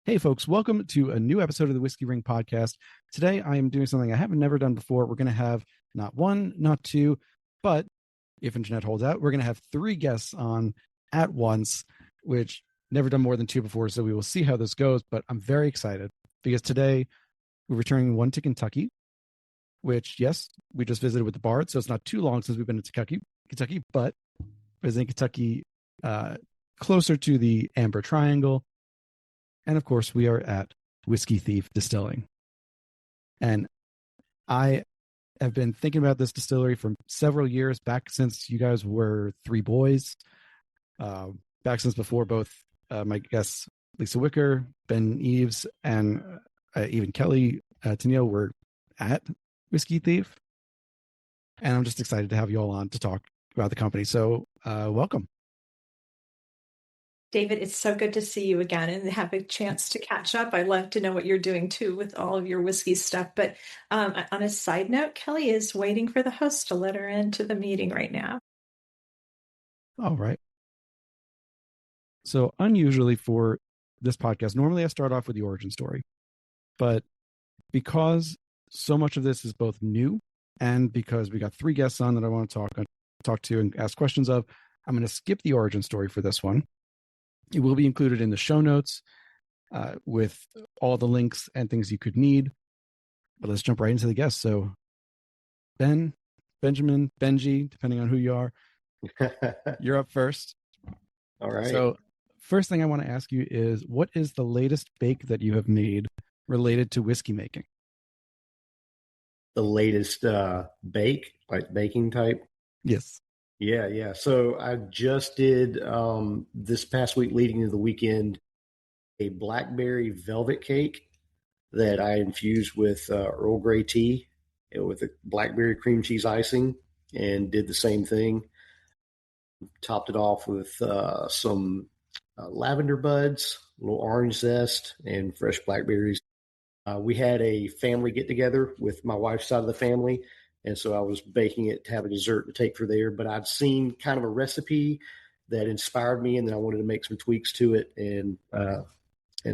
Hey, folks, welcome to a new episode of the Whiskey Ring podcast. Today, I am doing something I haven't never done before. We're going to have not one, not two, but if internet holds out, we're going to have three guests on at once, which never done more than two before. So we will see how this goes. But I'm very excited because today we're returning one to Kentucky, which, yes, we just visited with the Bard. So it's not too long since we've been to Kentucky, but visiting Kentucky closer to the Amber Triangle. And of course, we are at Whiskey Thief Distilling. And I have been thinking about this distillery for several years, back since you guys were three boys, back since before both my guests, Lisa Wicker, Ben Eaves, and even Kelley, Tennille, were at Whiskey Thief. And I'm just excited to have you all on to talk about the company. So welcome. David, it's so good to see you again and have a chance to catch up. I'd love to know what you're doing too with all of your whiskey stuff. But on a side note, Kelley is waiting for the host to let her into the meeting right now. All right. So unusually for this podcast, normally I start off with the origin story. But because so much of this is both new and because we got three guests on that I want to talk to and ask questions of, I'm going to skip the origin story for this one. It will be included in the show notes with all the links and things you could need. But let's jump right into the guests. So Benjamin, Benji, depending on who you are, you're up first. All right. So first thing I want to ask you is, what is the latest bake that you have made related to whiskey making? The latest bake, like baking type? Yes. Yeah. So I just did this past week leading into the weekend a blackberry velvet cake that I infused with Earl Grey tea with a blackberry cream cheese icing, and did the same thing. Topped it off with some lavender buds, a little orange zest, and fresh blackberries. We had a family get together with my wife's side of the family. And so I was baking it to have a dessert to take for there. But I'd seen kind of a recipe that inspired me, and then I wanted to make some tweaks to it. And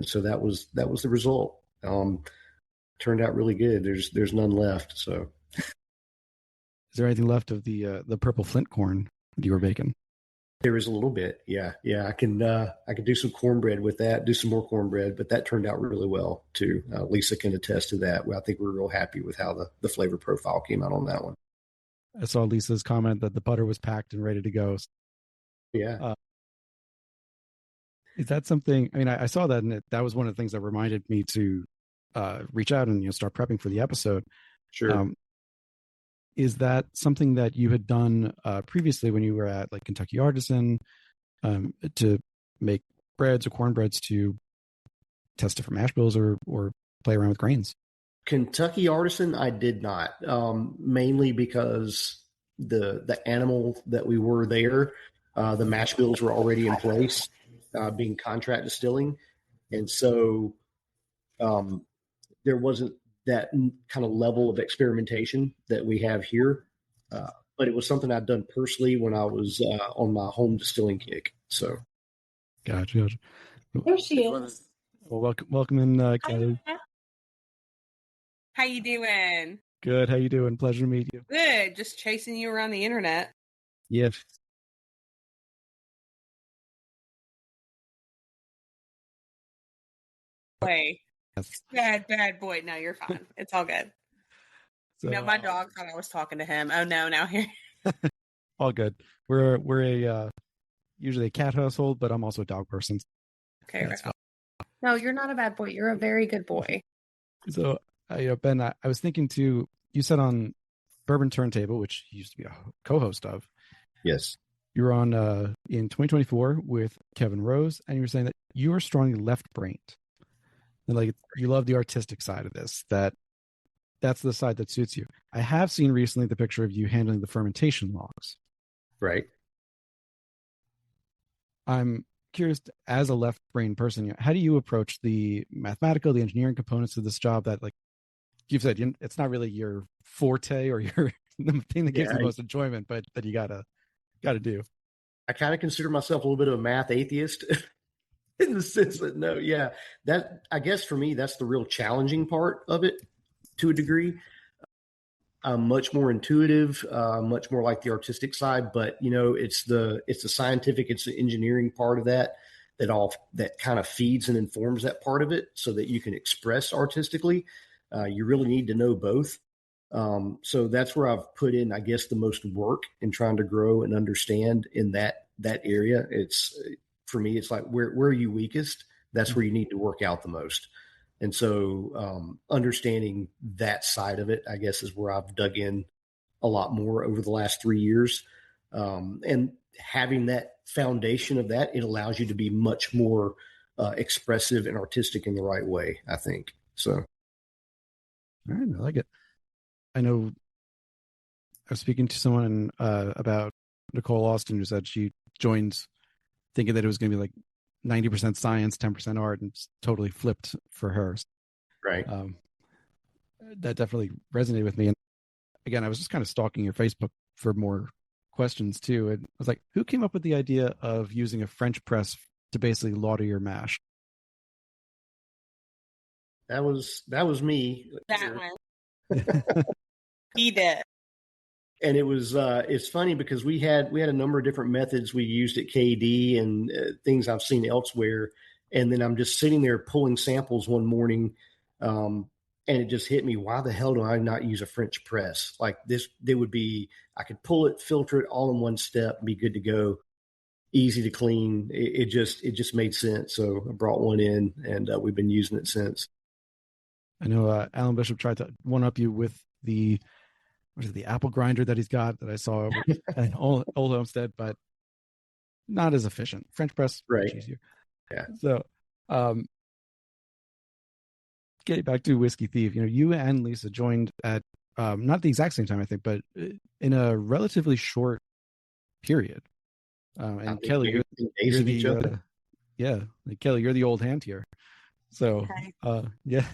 so that was the result. Turned out really good. There's none left. So, is there anything left of the purple flint corn that you were baking? There is a little bit. Yeah. I can do some cornbread with that, do some more cornbread, but that turned out really well too. Lisa can attest to that. Well, I think we're real happy with how the flavor profile came out on that one. I saw Lisa's comment that the butter was packed and ready to go. Yeah. Is that something, I mean, I saw that, and that was one of the things that reminded me to reach out and start prepping for the episode. Sure. Is that something that you had done previously when you were at like Kentucky Artisan to make breads or cornbreads to test different mash bills or play around with grains? Kentucky Artisan, I did not, mainly because the animal that we were there, the mash bills were already in place, being contract distilling. And so there wasn't that kind of level of experimentation that we have here. But it was something I'd done personally when I was on my home distilling kick. So. Gotcha. There she is. Well, welcome in, Kelley. How you doing? Good. How you doing? Pleasure to meet you. Good. Just chasing you around the internet. Yes. Boy. Bad boy. No, you're fine. It's all good. So, my dog thought I was talking to him. Oh no, now here. All good. We're a usually a cat household, but I'm also a dog person. Okay, right. No, you're not a bad boy. You're a very good boy. So, Ben, I was thinking too. You said on Bourbon Turntable, which you used to be a co-host of. Yes. You were on in 2024 with Kevin Rose, and you were saying that you are strongly left-brained. And like you love the artistic side of this, that's the side that suits you. I have seen recently the picture of you handling the fermentation logs. Right. I'm curious, as a left brain person, how do you approach the mathematical, the engineering components of this job that, like you've said, it's not really your forte or your the thing that gives you the most enjoyment, but that you gotta do? I kind of consider myself a little bit of a math atheist. in the sense that no, yeah, that I guess for me that's the real challenging part of it to a degree. I'm much more intuitive, much more like the artistic side, but it's the scientific, it's the engineering part of that kind of feeds and informs that part of it, so that you can express artistically. You really need to know both. So that's where I've put in, I guess, the most work in trying to grow and understand in that area. It's for me, it's like where are you weakest? That's where you need to work out the most. And so understanding that side of it, I guess, is where I've dug in a lot more over the last 3 years. And having that foundation of that, it allows you to be much more expressive and artistic in the right way, I think. So. All right, I like it. I know I was speaking to someone about Nicole Austin, who said she joined thinking that it was going to be like 90% science, 10% art, and it's totally flipped for her. Right. That definitely resonated with me. And again, I was just kind of stalking your Facebook for more questions too. And I was like, who came up with the idea of using a French press to basically lauder your mash? That was me. That one. He did. And it was it's funny because we had a number of different methods we used at KD and things I've seen elsewhere. And then I'm just sitting there pulling samples one morning, and it just hit me: why the hell do I not use a French press like this? I could pull it, filter it all in one step, be good to go, easy to clean. It just made sense. So I brought one in, and we've been using it since. I know Alan Bishop tried to one up you with the apple grinder that he's got that I saw over at Old Homestead, but not as efficient. French press, right? Much easier. Yeah. So, getting back to Whiskey Thief, you and Lisa joined at not the exact same time, I think, but in a relatively short period. And Kelley, you're the Kelley, you're the old hand here. So, yeah.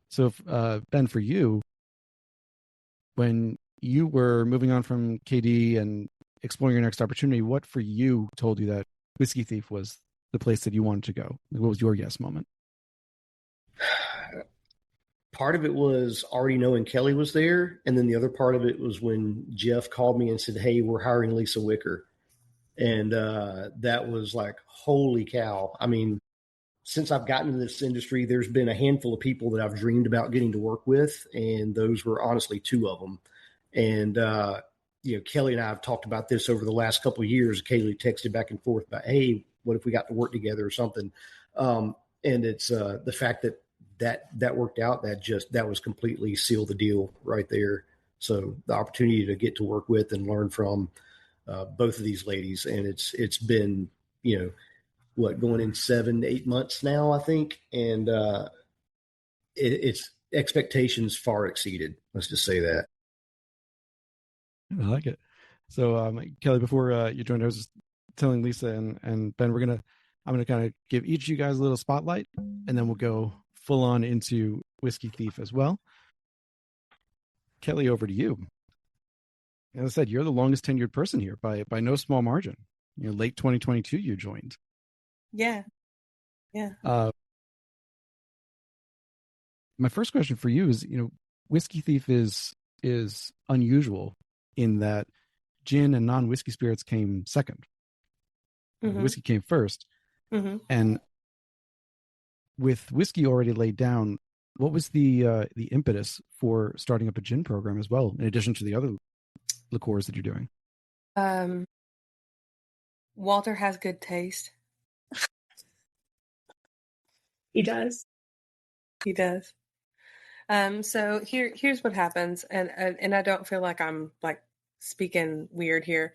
So, Ben, for you, when you were moving on from KD and exploring your next opportunity, what for you told you that Whiskey Thief was the place that you wanted to go? What was your yes moment? Part of it was already knowing Kelley was there. And then the other part of it was when Jeff called me and said, "Hey, we're hiring Lisa Wicker." And that was like, holy cow. I mean, since I've gotten into this industry, there's been a handful of people that I've dreamed about getting to work with, and those were honestly two of them. And Kelley and I have talked about this over the last couple of years. Kaylee texted back and forth about, "Hey, what if we got to work together or something?" And it's the fact that worked out. That was completely sealed the deal right there. So the opportunity to get to work with and learn from both of these ladies, and it's been going in 7-8 months now, I think. And it's expectations far exceeded. Let's just say that. I like it. So, Kelley, before you joined, I was just telling Lisa and Ben, I'm going to kind of give each of you guys a little spotlight, and then we'll go full on into Whiskey Thief as well. Kelley, over to you. As I said, you're the longest tenured person here by no small margin. Late 2022, you joined. Yeah. My first question for you is, Whiskey Thief is unusual in that gin and non-whiskey spirits came second. Mm-hmm. Whiskey came first. Mm-hmm. And with whiskey already laid down, what was the impetus for starting up a gin program as well, in addition to the other liqueurs that you're doing? Walter has good taste. He does. So here's what happens, and I don't feel like I'm like speaking weird here.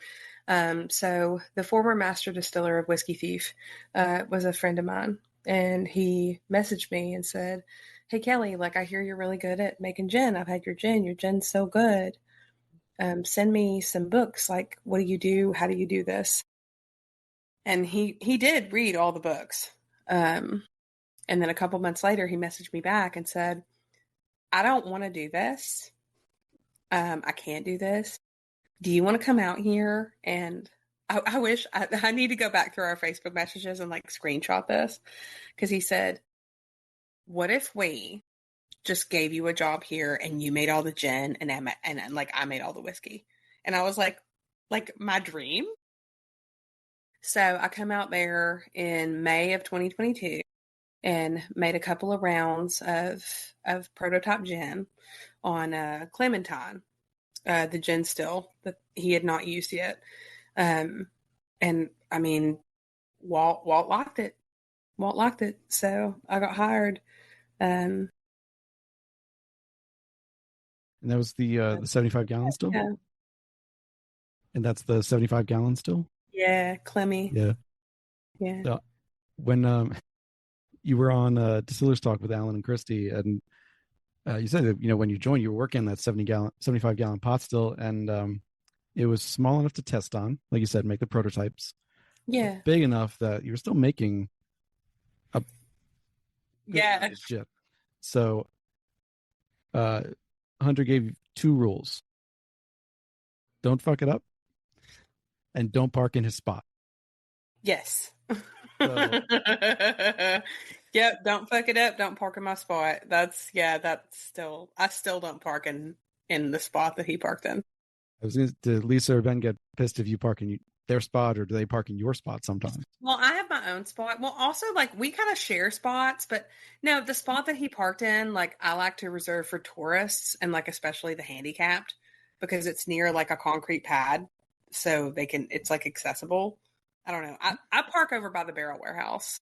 So the former master distiller of Whiskey Thief was a friend of mine, and he messaged me and said, "Hey Kelley, like I hear you're really good at making gin. I've had your gin. Your gin's so good. Send me some books. Like, what do you do? How do you do this?" And he did read all the books. And then a couple months later, he messaged me back and said, "I don't want to do this. I can't do this. Do you want to come out here and I wish I need to go back through our Facebook messages and like screenshot this, because he said, "What if we just gave you a job here and you made all the gin and like I made all the whiskey?" And I was like my dream. So I come out there in May of 2022 and made a couple of rounds of prototype gin on Clementine, the gin still that he had not used yet. And I mean, Walt liked it. Walt liked it. So I got hired. And that was the 75 gallon still? Yeah. And that's the 75 gallon still? Yeah, Clemmy. Yeah. Yeah. So when you were on Distiller's Talk with Alan and Christy, and you said that, when you joined, you were working that 75 gallon pot still, and it was small enough to test on, like you said, make the prototypes. Yeah. Big enough that you were still making a Yeah. gin. So Hunter gave you 2 rules. Don't fuck it up, and don't park in his spot. Yes. So, yep, don't fuck it up, don't park in my spot. I still don't park in the spot that he parked in. Did Lisa or Ben get pissed if you park in their spot, or do they park in your spot sometimes? Well, I have my own spot. Well, also, like, we kind of share spots, but no, the spot that he parked in, like, I like to reserve for tourists and, like, especially the handicapped, because it's near, like, a concrete pad, so it's, like, accessible. I don't know. I park over by the barrel warehouse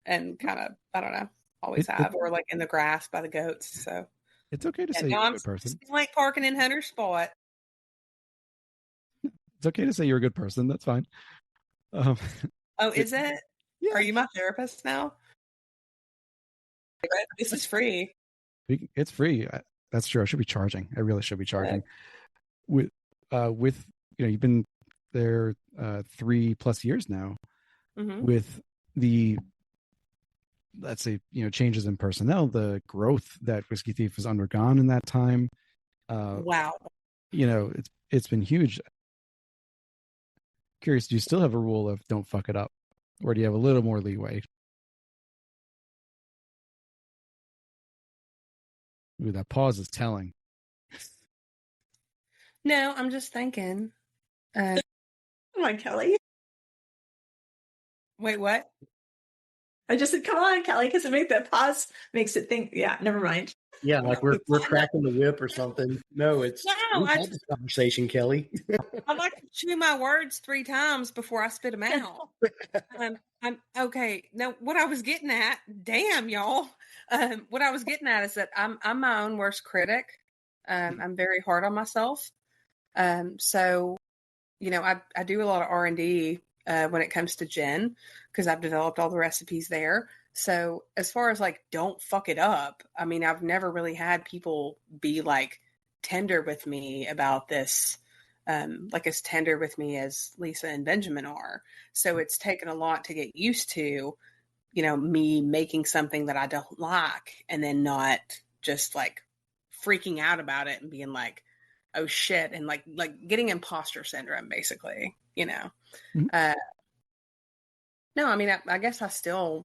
and kind of, I don't know, always have, or, like, in the grass by the goats, so. It's okay to say you're a good person. I'm like parking in Hunter's spot. It's okay to say you're a good person. That's fine. Oh, is it? Yeah. Are you my therapist now? This is free. It's free. That's true. I should be charging. I really should be charging. With you've been there 3+ years now. Mm-hmm. With the, let's say, changes in personnel, the growth that Whiskey Thief has undergone in that time. Wow. It's been huge. Curious, do you still have a rule of don't fuck it up, or do you have a little more leeway? Ooh, that pause is telling. No, I'm just thinking. Come on, Kelley. Wait, what? I just said, come on, Kelley, because that pause makes it think. Yeah, never mind. Yeah, like we're cracking the whip or something. No, we've had this conversation, Kelley. I like to chew my words 3 times before I spit them out. I'm okay. Now, what I was getting at, damn y'all. What I was getting at is that I'm my own worst critic. I'm very hard on myself. So, I do a lot of R&D when it comes to gin, because I've developed all the recipes there. So as far as like, don't fuck it up, I mean, I've never really had people be like tender with me about this, like as tender with me as Lisa and Benjamin are. So it's taken a lot to get used to, me making something that I don't like and then not just like freaking out about it and being like, oh shit, and like getting imposter syndrome, basically, Mm-hmm. No, I mean, I guess I still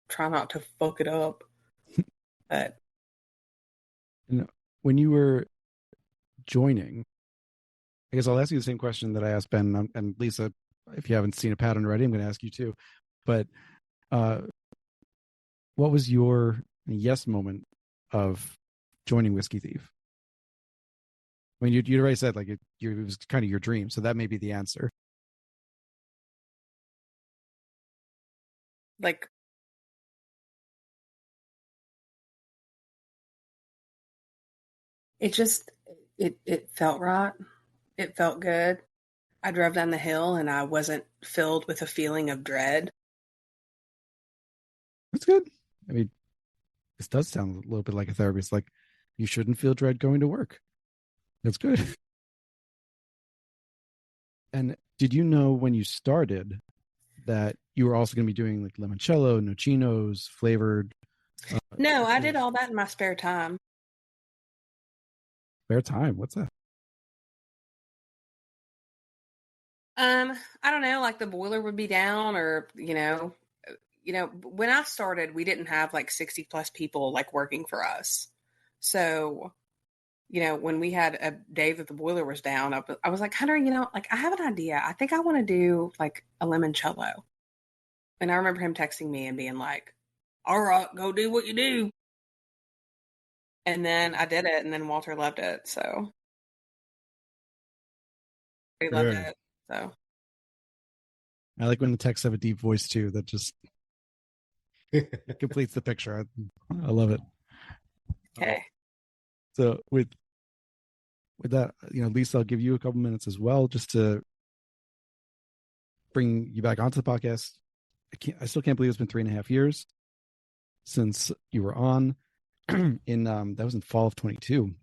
try not to fuck it up. But when you were joining, I guess I'll ask you the same question that I asked Ben and Lisa. If you haven't seen a pattern already, I'm going to ask you too. But what was your yes moment of joining Whiskey Thief? I mean, you already said like it was kind of your dream, so that may be the answer. like, it felt right. It felt good. I drove down the hill and I wasn't filled with a feeling of dread. That's good. I mean, this does sound a little bit like a therapy. It's like you shouldn't feel dread going to work. That's good. And did you know when you started that you were also going to be doing like limoncello, nocinos, flavored? No, I did all that in my spare time. Spare time? What's that? I don't know, like the boiler would be down, or when I started, we didn't have like 60 plus people like working for us. So, when we had a day that the boiler was down, I was like, Hunter, like I have an idea. I think I want to do like a limoncello. And I remember him texting me and being like, all right, go do what you do. And then I did it, and then Walter loved it. So he loved it. So I like when the texts have a deep voice too. That just completes the picture. I love it. okay. So with that, Lisa, I'll give you a couple minutes as well, just to bring you back onto the podcast. I still can't believe it's been 3.5 years since you were on. That was in fall of 22.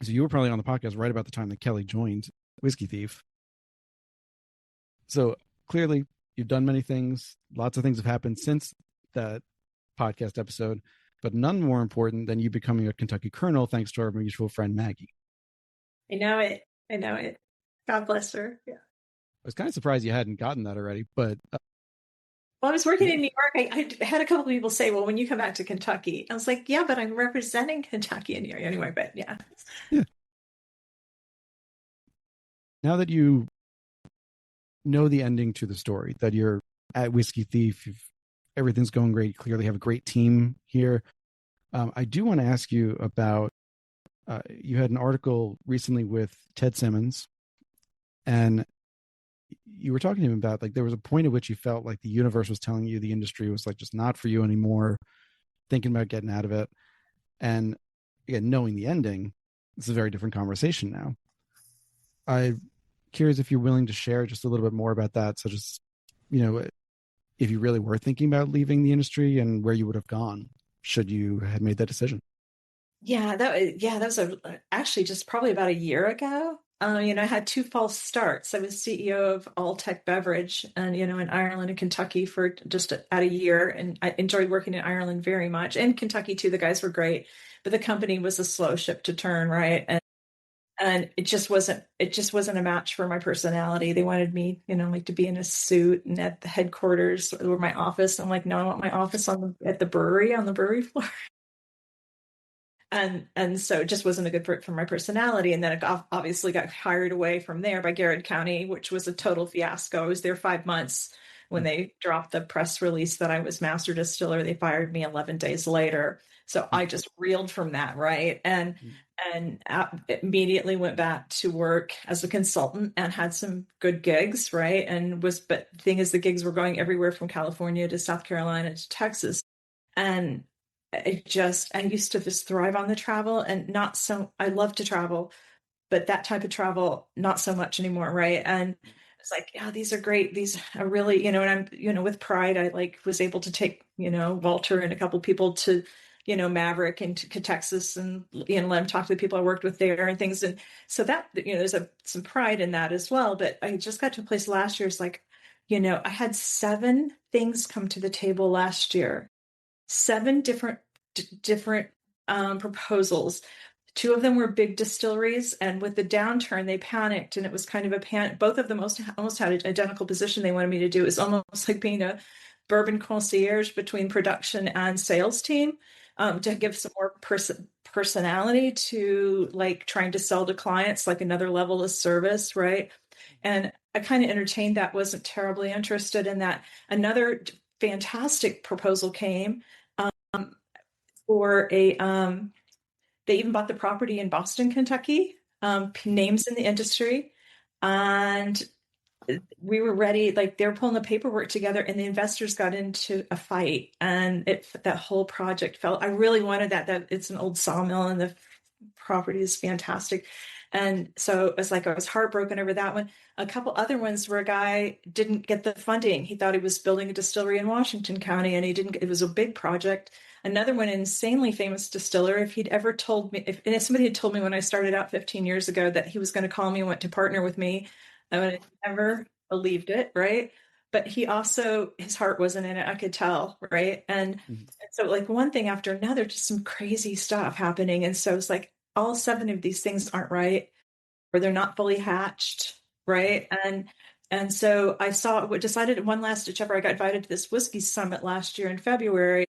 So you were probably on the podcast right about the time that Kelley joined Whiskey Thief. So clearly you've done many things. Lots of things have happened since that podcast episode, but none more important than you becoming a Kentucky colonel, thanks to our mutual friend Maggie. I know it. God bless her. Yeah. I was kind of surprised you hadn't gotten that already, but Well, I was working in New York. I had a couple of people say, well, when you come back to Kentucky, I was like, yeah, but I'm representing Kentucky in New York anyway, but yeah. Now that you know the ending to the story, that you're at Whiskey Thief, everything's going great, you clearly have a great team here. I do want to ask you about, you had an article recently with Ted Simmons, and you were talking to him about, like, there was a point at which you felt like the universe was telling you the industry was like just not for you anymore, thinking about getting out of it. And again, knowing the ending, it's a very different conversation now. I'm curious if you're willing to share just a little bit more about that. So just, if you really were thinking about leaving the industry and where you would have gone should you had made that decision. Yeah, that was actually just probably about a year ago. I had 2 false starts. I was CEO of All Tech Beverage, and in Ireland and Kentucky for just at a year, and I enjoyed working in Ireland very much, and Kentucky too. The guys were great, but the company was a slow ship to turn, right? And it just wasn't a match for my personality. They wanted me, like to be in a suit and at the headquarters or my office. I'm like, no, I want my office at the brewery, on the brewery floor. And so it just wasn't a good fit for my personality. And then it obviously got hired away from there by Garrett County, which was a total fiasco. I was there 5 months. When they dropped the press release that I was master distiller, they fired me 11 days later. So I just reeled from that, right? And immediately went back to work as a consultant and had some good gigs, right? But the thing is, the gigs were going everywhere from California to South Carolina to Texas. And I used to just thrive on the travel, and I love to travel, but that type of travel, not so much anymore. Right. And it's like, yeah, these are great. These are really, and I'm, with pride, I was able to take, Walter and a couple people to, Maverick and to Texas, and, let him talk to the people I worked with there and things. And so that, there's some pride in that as well. But I just got to a place last year. It's like, I had 7 things come to the table last year. 7 different proposals. 2 of them were big distilleries, and with the downturn, they panicked, and it was kind of a panic. Both of them almost had an identical position they wanted me to do. It was almost like being a bourbon concierge between production and sales team, to give some more personality to like trying to sell to clients, like another level of service, right? And I kind of entertained that, wasn't terribly interested in that. Another fantastic proposal came for they even bought the property in Boston, Kentucky, names in the industry. And we were ready, like they were pulling the paperwork together, and the investors got into a fight, and that whole project fell. I really wanted that it's an old sawmill, and the property is fantastic. And so it was like, I was heartbroken over that one. A couple other ones where a guy didn't get the funding. He thought he was building a distillery in Washington County, and it was a big project. Another one, an insanely famous distiller, if somebody had told me when I started out 15 years ago that he was going to call me and want to partner with me, I would have never believed it, right? But his heart wasn't in it, I could tell, right? And so like one thing after another, just some crazy stuff happening. And so it's like all 7 of these things aren't right, or they're not fully hatched, right? And so I decided one last ditch effort. I got invited to this whiskey summit last year in February.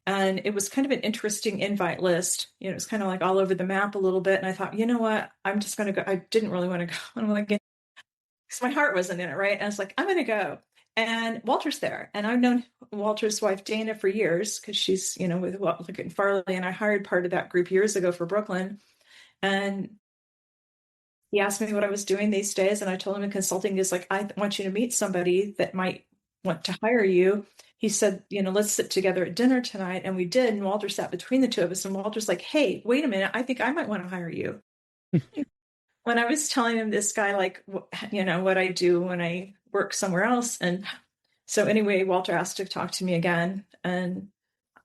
And it was kind of an interesting invite list. You know, it was kind of like all over the map a little bit. And I thought, you know what? I'm just going to go. I didn't really want to go. I'm like, because my heart wasn't in it, right? And I was like, I'm going to go. And Walter's there. And I've known Walter's wife, Dana, for years because she's, you know, with Wicker and Farley. And I hired part of that group years ago for Brooklyn. And he asked me what I was doing these days. And I told him consulting is like, I want you to meet somebody that might want to hire you. He said, you know, let's sit together at dinner tonight. And we did. And Walter sat between the two of us. And Walter's like, hey, wait a minute. I think I might want to hire you. When I was telling him this guy, like, you know, what I do when I work somewhere else. And so anyway, Walter asked to talk to me again. And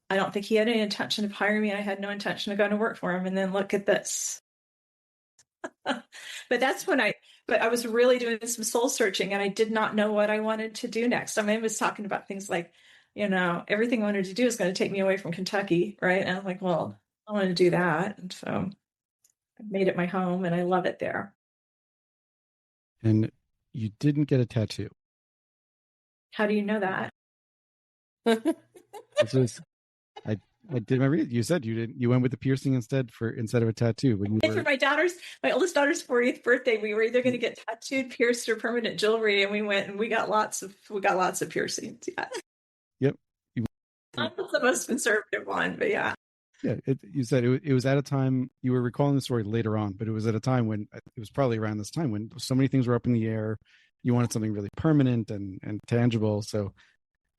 I don't think he had any intention of hiring me. I had no intention of going to work for him. And then look at this. But I was really doing some soul searching and I did not know what I wanted to do next. I mean, I was talking about things like, you know, everything I wanted to do is going to take me away from Kentucky. Right. And I'm like, well, I want to do that. And so I made it my home and I love it there. And you didn't get a tattoo. How do you know that? I did my read. You said you went with the piercing instead of a tattoo. When you For my oldest daughter's 40th birthday, we were either going to get tattooed, pierced, or permanent jewelry, and we went and we got lots of piercings. Yeah. Yep. That was the most conservative one, but yeah. Yeah. You said it was at a time, you were recalling the story later on, but it was at a time when it was probably around this time when so many things were up in the air. You wanted something really permanent and tangible. So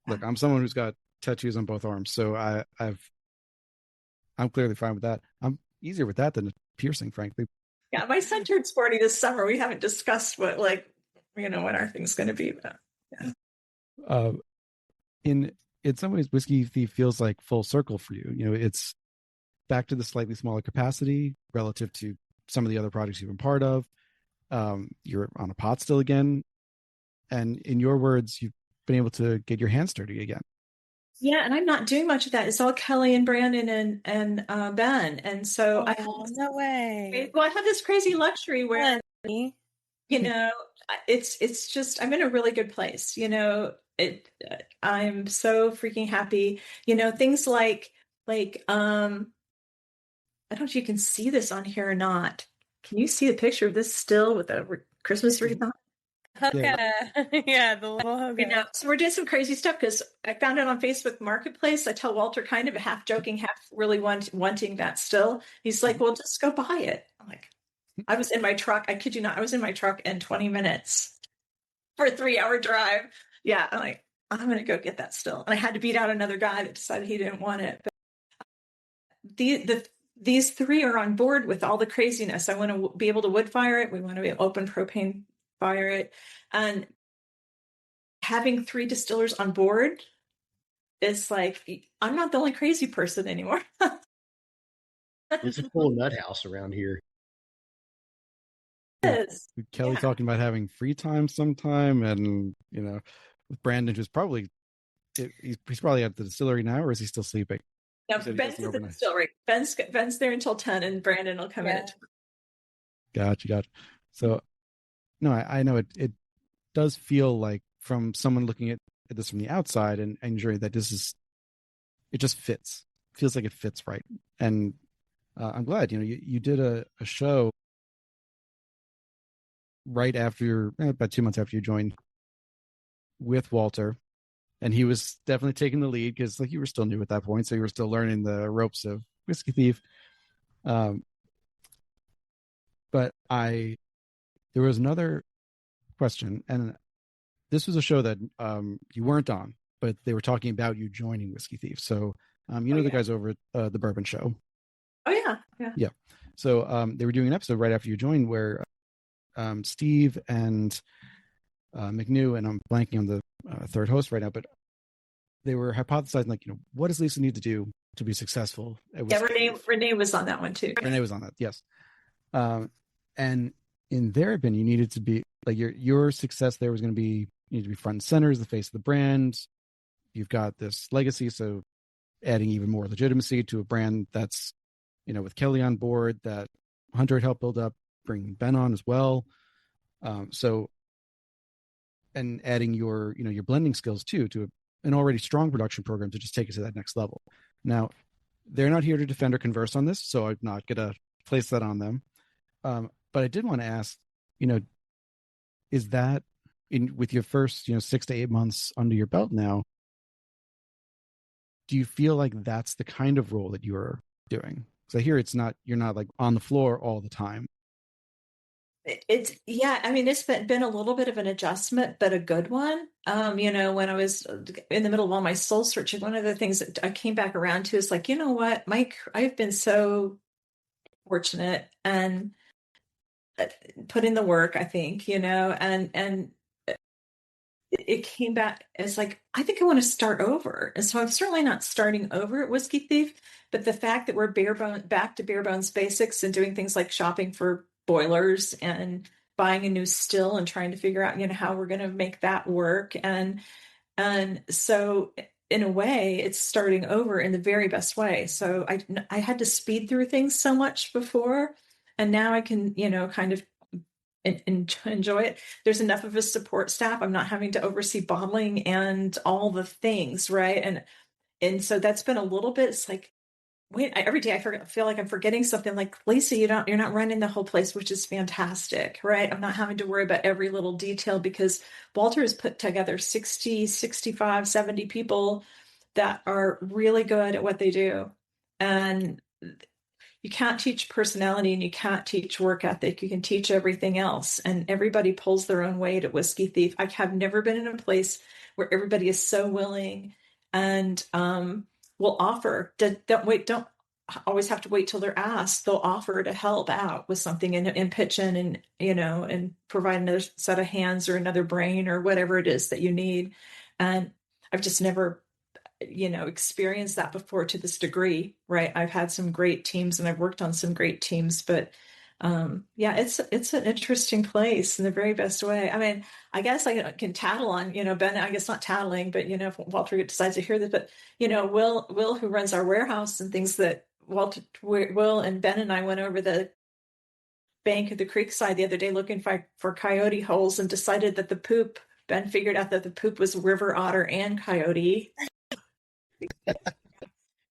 look, I'm someone who's got tattoos on both arms. So I'm clearly fine with that. I'm easier with that than a piercing, frankly. Yeah, my son turned 40 this summer. We haven't discussed what our thing's going to be. But yeah. In some ways, Whiskey Thief feels like full circle for you. You know, it's back to the slightly smaller capacity relative to some of the other projects you've been part of. You're on a pot still again, and in your words, you've been able to get your hands dirty again. Yeah, and I'm not doing much of that. It's all Kelley and Brandon and Ben, and so no way. Well, I have this crazy luxury where you know it's just I'm in a really good place. You know, I'm so freaking happy. You know, things like I don't know if you can see this on here or not. Can you see the picture of this still with a Christmas wreath on? Hoka. Yeah, the little Hoka. You know, so we're doing some crazy stuff because I found it on Facebook Marketplace. I tell Walter kind of half joking, half really wanting that still. He's like, well, just go buy it. I'm like, I was in my truck. I kid you not. I was in my truck in 20 minutes for a 3-hour drive. Yeah. I'm like, I'm going to go get that still. And I had to beat out another guy that decided he didn't want it. But these three are on board with all the craziness. I want to be able to wood fire it. We want to be open propane fire it. And having 3 distillers on board is like, I'm not the only crazy person anymore. It's a full nut house around here. It is. Kelley talking about having free time sometime, and you know, with Brandon, who's probably he's probably at the distillery now, or is he still sleeping? No, Ben's at the distillery. Ben's there until 10, and Brandon will come in at 12. Gotcha. So, no, I know it does feel like from someone looking at this from the outside and ensuring that it just fits. Feels like it fits right. And I'm glad, you know, you did a show right after, about 2 months after you joined with Walter. And he was definitely taking the lead because like you were still new at that point. So you were still learning the ropes of Whiskey Thief. But there was another question, and this was a show that you weren't on, but they were talking about you joining Whiskey Thief. So the guys over at the Bourbon Show. Oh yeah. So they were doing an episode right after you joined where Steve and McNew, and I'm blanking on the third host right now, but they were hypothesizing, like, you know, what does Lisa need to do to be successful? Renee was on that one too. Renee was on that, yes. And in their opinion, you needed to be like your success there was going to be, you need to be front and center as the face of the brand. You've got this legacy, so adding even more legitimacy to a brand that's, you know, with Kelley on board, that Hunter had helped build up, bringing Ben on as well. So and adding your your blending skills too to an already strong production program to just take it to that next level. Now, they're not here to defend or converse on this, so I'm not gonna place that on them. But I did want to ask, is that in with your first 6 to 8 months under your belt now? Do you feel like that's the kind of role that you're doing? Because I hear you're not like on the floor all the time. It's yeah, I mean, it's been a little bit of an adjustment, but a good one. When I was in the middle of all my soul searching, one of the things that I came back around to is like, you know what, Mike, I've been so fortunate and put in the work, I think, and it came back as like, I think I want to start over. And so I'm certainly not starting over at Whiskey Thief, but the fact that we're back to bare bones basics and doing things like shopping for boilers and buying a new still and trying to figure out, how we're going to make that work. And so in a way, it's starting over in the very best way. So I had to speed through things so much before, and now I can, kind of enjoy it. There's enough of a support staff. I'm not having to oversee bottling and all the things, right? And so that's been a little bit. It's like, wait, every day feel like I'm forgetting something. Like, Lisa, you're not running the whole place, which is fantastic, right? I'm not having to worry about every little detail because Walter has put together 60, 65, 70 people that are really good at what they do. And you can't teach personality and you can't teach work ethic. You can teach everything else. And everybody pulls their own weight at Whiskey Thief. I have never been in a place where everybody is so willing and will offer. Don't always have to wait till they're asked. They'll offer to help out with something and pitch in and, and provide another set of hands or another brain or whatever it is that you need. And I've just never experienced that before to this degree, right? I've had some great teams and I've worked on some great teams, but yeah, it's an interesting place in the very best way. I mean, I guess I can tattle on, Ben, I guess not tattling, but if Walter decides to hear this, but Will, who runs our warehouse and things that Will and Ben and I went over the bank of the creek side the other day looking for coyote holes and decided that Ben figured out that the poop was river otter and coyote.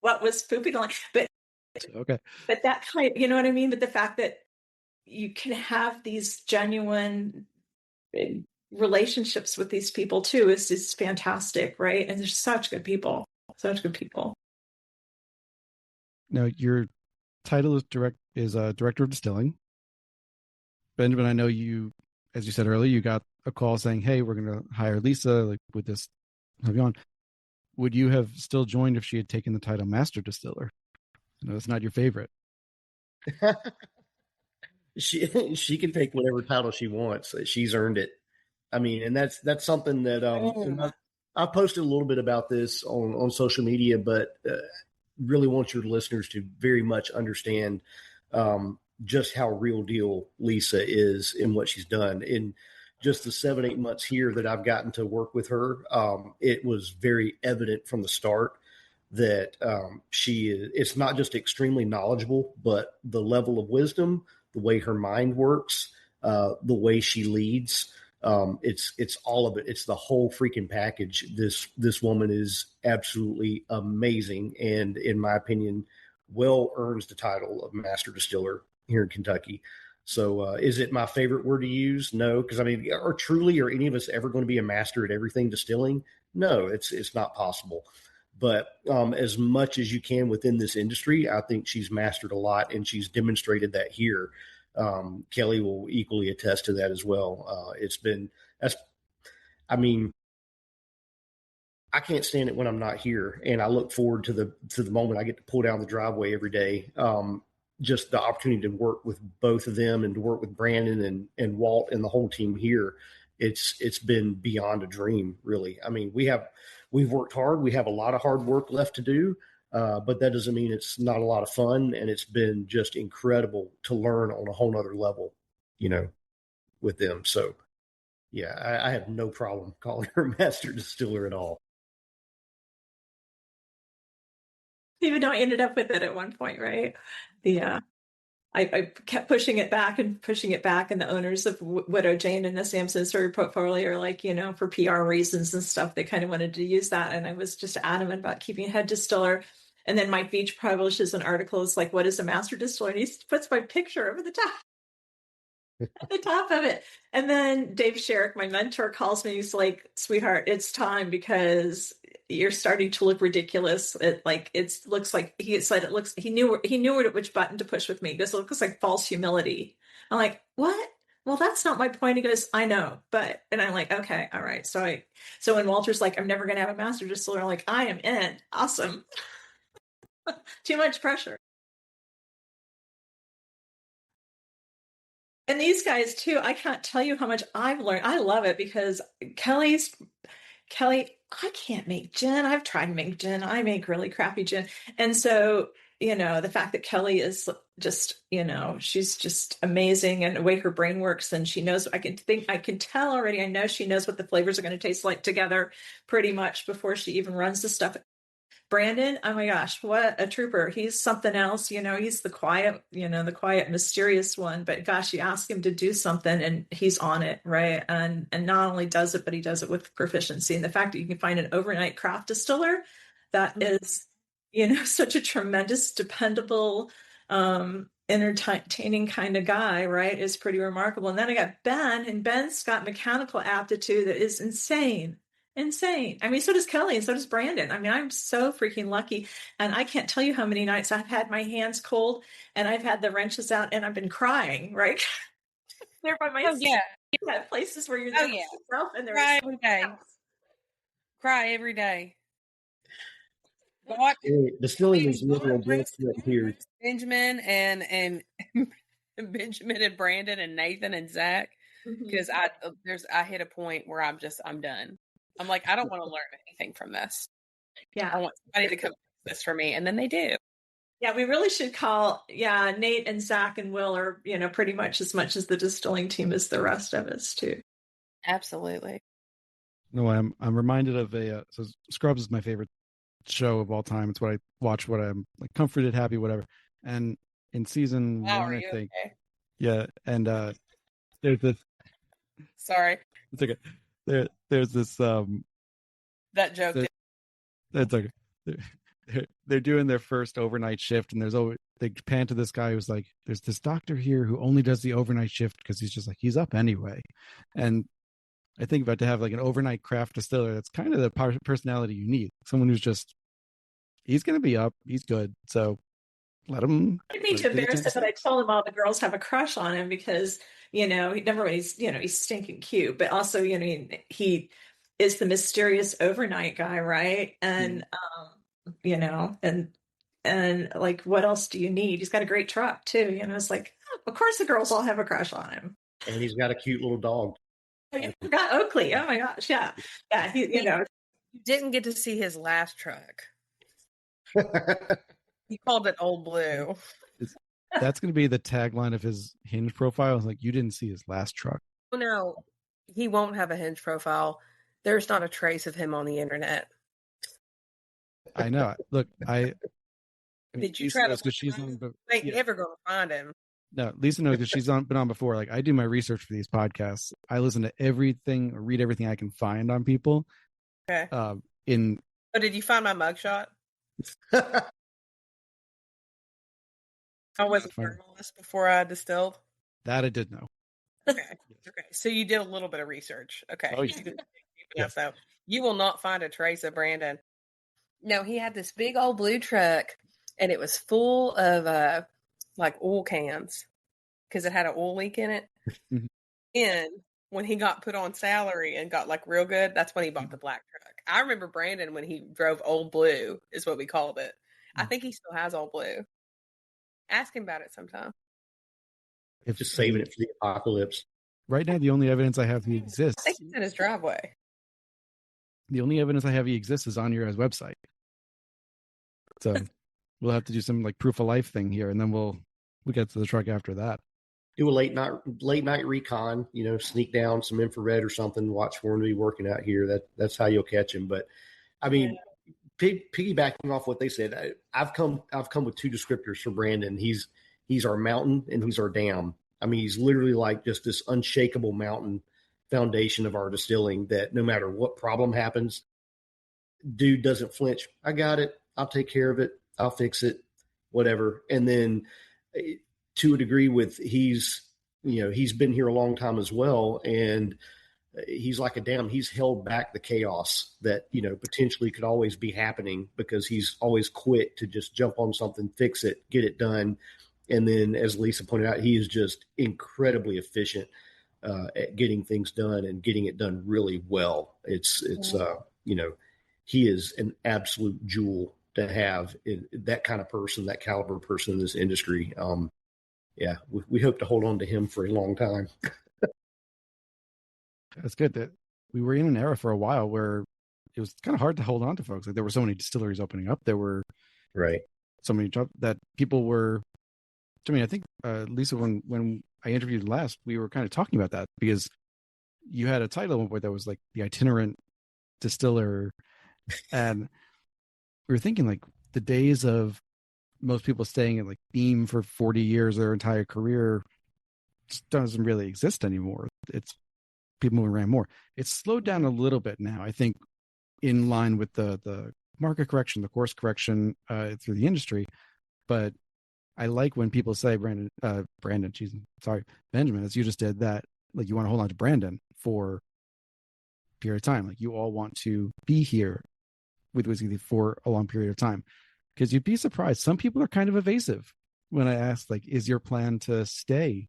What was pooping on, but Okay, but that kind, you know what I mean? But the fact that you can have these genuine relationships with these people too is fantastic, right? And they're such good people. now your title is director of distilling. Benjamin, I know you, as you said earlier, you got a call saying, hey, we're going to hire Lisa, like with this, have you on? Would you have still joined if she had taken the title master distiller? No, it's not your favorite. She can take whatever title she wants. She's earned it. I mean, and that's something that I've posted a little bit about this on social media, but really want your listeners to very much understand just how real deal Lisa is in what she's done. In just the 7-8 months here that I've gotten to work with her, it was very evident from the start that it's not just extremely knowledgeable, but the level of wisdom, the way her mind works, the way she leads. It's all of it. It's the whole freaking package. This woman is absolutely amazing, and in my opinion, well earns the title of master distiller here in Kentucky. So, is it my favorite word to use? No, because I mean, are any of us ever going to be a master at everything distilling? No, it's not possible. But as much as you can within this industry, I think she's mastered a lot, and she's demonstrated that here. Kelley will equally attest to that as well. I mean, I can't stand it when I'm not here, and I look forward to the moment I get to pull down the driveway every day. Just the opportunity to work with both of them and to work with Brandon and Walt and the whole team here. It's been beyond a dream, really. I mean, we've worked hard. We have a lot of hard work left to do, but that doesn't mean it's not a lot of fun. And it's been just incredible to learn on a whole nother level, with them. So, yeah, I have no problem calling her master distiller at all. Even though I ended up with it at one point, right? Yeah. I kept pushing it back and pushing it back. And the owners of Widow Jane and the Samson Story portfolio are like, for PR reasons and stuff, they kind of wanted to use that. And I was just adamant about keeping head distiller. And then Mike Beach publishes an article. It's like, what is a master distiller? And he puts my picture over the top. At the top of it. And then Dave Sherrick, my mentor, calls me. He's like, sweetheart, it's time because you're starting to look ridiculous. It looks like he said it looks, he knew which button to push with me because it looks like false humility. I'm like, what? Well, that's not my point. He goes, I know, and I'm like, okay, all right. So when Walter's like, I'm never going to have a master distiller, I'm like, I am in. Awesome. Too much pressure. And these guys too, I can't tell you how much I've learned. I love it because Kelley, I can't make gin. I've tried to make gin. I make really crappy gin. And so, the fact that Kelley is just, she's just amazing and the way her brain works and she knows, I can tell already. I know she knows what the flavors are going to taste like together pretty much before she even runs the stuff. Brandon, oh my gosh, what a trooper. He's something else, he's the quiet, mysterious one, but gosh, you ask him to do something and he's on it, right? And not only does it, but he does it with proficiency. And the fact that you can find an overnight craft distiller that is, such a tremendous, dependable, entertaining kind of guy, right, is pretty remarkable. And then I got Ben, and Ben's got mechanical aptitude that is insane. I mean, so does Kelley and so does Brandon. I mean, I'm so freaking lucky. And I can't tell you how many nights I've had my hands cold and I've had the wrenches out and I've been crying, right? They're by myself. Oh, yeah. Places where you're there yourself and cry every day. Cry every day. Distilling is literal blood, sweat, and tears. Benjamin and Benjamin and Brandon and Nathan and Zach, because I hit a point where I'm done. I'm like, I don't want to learn anything from this. Yeah. I want somebody to come this for me. And then they do. Yeah, we really should call, Nate and Zach and Will are, pretty much as the distilling team as the rest of us too. Absolutely. No, I'm reminded of so Scrubs is my favorite show of all time. It's what I watch, what I'm like comforted, happy, whatever. And in season 1, I think. Okay? Yeah. And there's this. Sorry. It's okay. There's this that joke. That's okay. They're doing their first overnight shift, and they pan to this guy who's like, "There's this doctor here who only does the overnight shift because he's just like he's up anyway." And I think about to have like an overnight craft distiller. That's kind of the personality you need. Someone who's just he's going to be up, he's good, so let him. I need to embarrass it, but I told him all the girls have a crush on him because he's stinking cute, but also he is the mysterious overnight guy, right? And and like, what else do you need? He's got a great truck too. It's like, of course the girls all have a crush on him. And he's got a cute little dog. I forgot Oakley. Oh my gosh, yeah. You didn't get to see his last truck. He called it Old Blue. That's going to be the tagline of his Hinge profile. Like, you didn't see his last truck. Oh, no, he won't have a Hinge profile. There's not a trace of him on the internet. I know. Look, did you try to? Because she's on. They never going to find him. No, Lisa knows because she's been on before. Like, I do my research for these podcasts. I listen to everything, or read everything I can find on people. Okay. Oh, did you find my mugshot? I was a journalist before I distilled. That I did know. Okay. So you did a little bit of research. Okay. Oh, yeah. Yeah. So you will not find a trace of Brandon. No, he had this big old blue truck, and it was full of like oil cans because it had an oil leak in it. And when he got put on salary and got like real good, that's when he bought the black truck. I remember Brandon when he drove Old Blue is what we called it. I think he still has Old Blue. Ask him about it sometime. Just saving it for the apocalypse. Right now, the only evidence I have he exists. I think it's in his driveway. The only evidence I have he exists is on your guys' website. So we'll have to do some like proof of life thing here, and then we'll get to the truck after that. Do a late night recon. Sneak down some infrared or something. Watch for him to be working out here. That's how you'll catch him. But I mean, piggybacking off what they said, I've come with two descriptors for Brandon. He's He's our mountain and he's our dam. I mean, he's literally like just this unshakable mountain foundation of our distilling that no matter what problem happens, dude doesn't flinch. I got it. I'll take care of it. I'll fix it, whatever. And then to a degree he's been here a long time as well. And he's like a dam. He's held back the chaos that, potentially could always be happening because he's always quick to just jump on something, fix it, get it done. And then, as Lisa pointed out, he is just incredibly efficient at getting things done and getting it done really well. He is an absolute jewel to have that kind of person, that caliber person in this industry. We hope to hold on to him for a long time. That's good that we were in an era for a while where it was kind of hard to hold on to folks. Like there were so many distilleries opening up. There were so many jobs that people were. I mean, I think Lisa, when I interviewed last, we were kind of talking about that because you had a title at one point that was like the itinerant distiller, and we were thinking like the days of most people staying at like Beam for 40 years, their entire career, just doesn't really exist anymore. It's people moving around more. It's slowed down a little bit now, I think, in line with the market correction, the course correction through the industry. But I like when people say Benjamin, as you just did, that like you want to hold on to Brandon for a period of time. Like you all want to be here with Whiskey Thief for a long period of time. Because you'd be surprised. Some people are kind of evasive when I ask, like, is your plan to stay?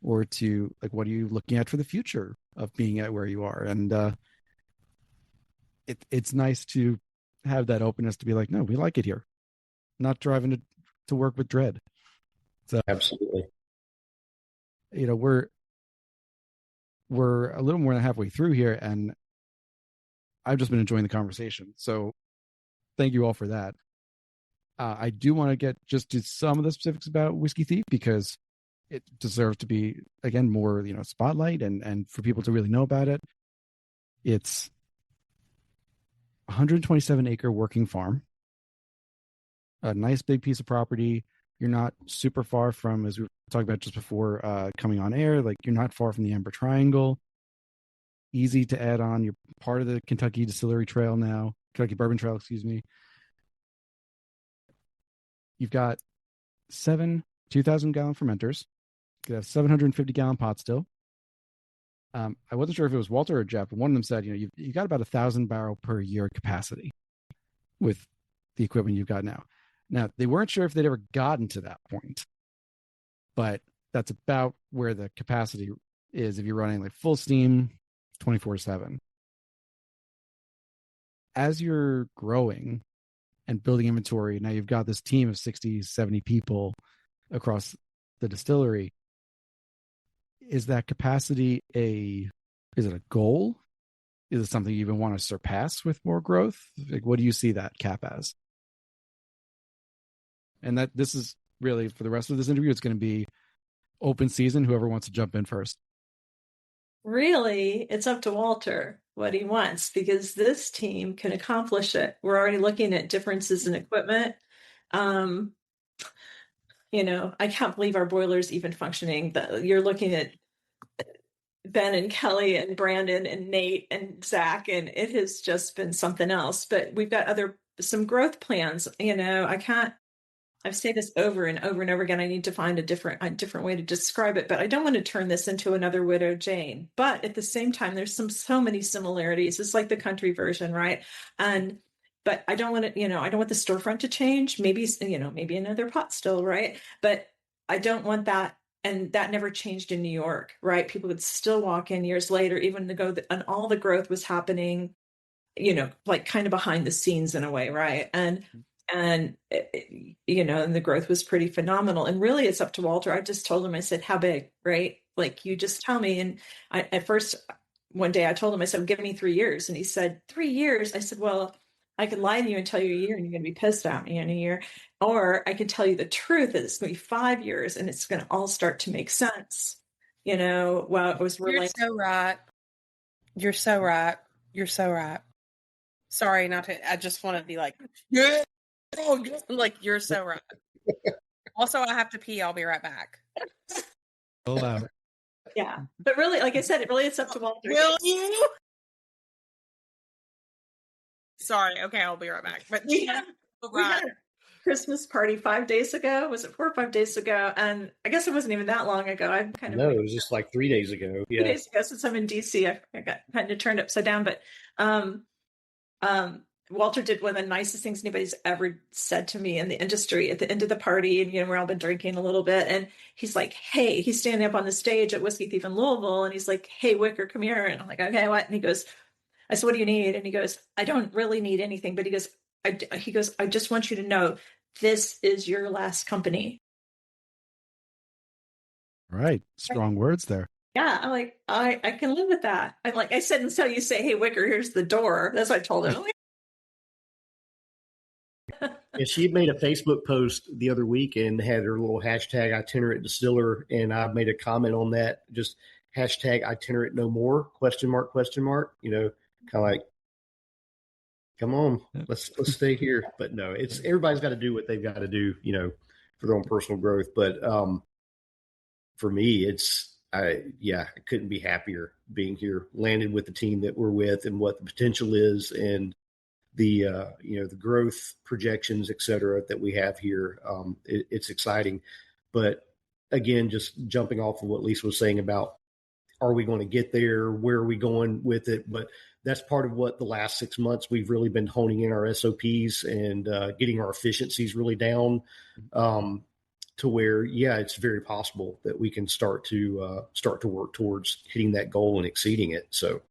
Or to like, what are you looking at for the future of being at where you are? And it's nice to have that openness to be like, no, we like it here. Not driving to work with dread. So absolutely, we're a little more than halfway through here, and I've just been enjoying the conversation. So thank you all for that. I do want to get just to some of the specifics about Whiskey Thief because it deserves to be, again, more, spotlight and for people to really know about it. It's 127 acre working farm, a nice big piece of property. You're not super far from, as we were talking about just before coming on air, like you're not far from the Amber Triangle. Easy to add on. You're part of the Kentucky Distillery Trail now, Kentucky Bourbon Trail, excuse me. You've got 7 2,000-gallon fermenters. You have 750-gallon pot still. I wasn't sure if it was Walter or Jeff, but one of them said, you got about 1,000 barrel per year capacity with the equipment you've got now. Now, they weren't sure if they'd ever gotten to that point, but that's about where the capacity is if you're running like full steam 24/7. As you're growing and building inventory, now you've got this team of 60, 70 people across the distillery. Is that capacity is it a goal? Is it something you even want to surpass with more growth? Like, what do you see that cap as? And that this is really, for the rest of this interview, it's going to be open season, whoever wants to jump in first. Really, it's up to Walter what he wants because this team can accomplish it. We're already looking at differences in equipment. I can't believe our boiler's even functioning. You're looking at Ben and Kelley and Brandon and Nate and Zach, and it has just been something else. But we've got some growth plans. I've said this over and over and over again. I need to find a different way to describe it, but I don't want to turn this into another Widow Jane. But at the same time, there's so many similarities. It's like the country version, right? But I don't want to, I don't want the storefront to change. Maybe another pot still, right? But I don't want that. And that never changed in New York, right? People would still walk in years later, even and all the growth was happening, like kind of behind the scenes in a way, right? And the growth was pretty phenomenal. And really, it's up to Walter. I just told him, I said, how big, right? Like, you just tell me. And at first, one day I told him, I said, give me 3 years. And he said, 3 years? I said, well, I could lie to you and tell you a year and you're going to be pissed at me in a year. Or I could tell you the truth that it's going to be 5 years and it's going to all start to make sense. Well, it was really. You're so right. You're so right. You're so right. Sorry, I just want to be like, yeah. Oh, like, you're so right. Also, I have to pee. I'll be right back. Allow it. Yeah. But really, like I said, it's up to Walter. Will you? Sorry. Okay, I'll be right back. But We had a Christmas party 5 days ago. Was it 4 or 5 days ago? And I guess it wasn't even that long ago. I'm kind of No, it was just like 3 days ago. 2 Yeah. days ago since I'm in DC. I got kind of turned upside down. But Walter did one of the nicest things anybody's ever said to me in the industry at the end of the party. And, we're all been drinking a little bit. And he's like, hey, he's standing up on the stage at Whiskey Thief in Louisville. And he's like, hey, Wicker, come here. And I'm like, okay, what? And he goes, I said, what do you need? And he goes, I don't really need anything. But he goes, I just want you to know this is your last company. Right. Strong words there. Yeah. I'm like, I can live with that. I'm like, I said, until you say, hey, Wicker, here's the door. That's what I told him. And she made a Facebook post the other week and had her little hashtag itinerant distiller. And I made a comment on that, just hashtag itinerant no more, question mark, kind of like, come on, let's stay here. But no, it's everybody's got to do what they've got to do, for their own personal growth. But for me, I couldn't be happier being here, landed with the team that we're with and what the potential is and the the growth projections, et cetera, that we have here. It's exciting. But again, just jumping off of what Lisa was saying about, are we going to get there? Where are we going with it? But that's part of what the last 6 months we've really been honing in our SOPs and getting our efficiencies really down to where, it's very possible that we can start to work towards hitting that goal and exceeding it. So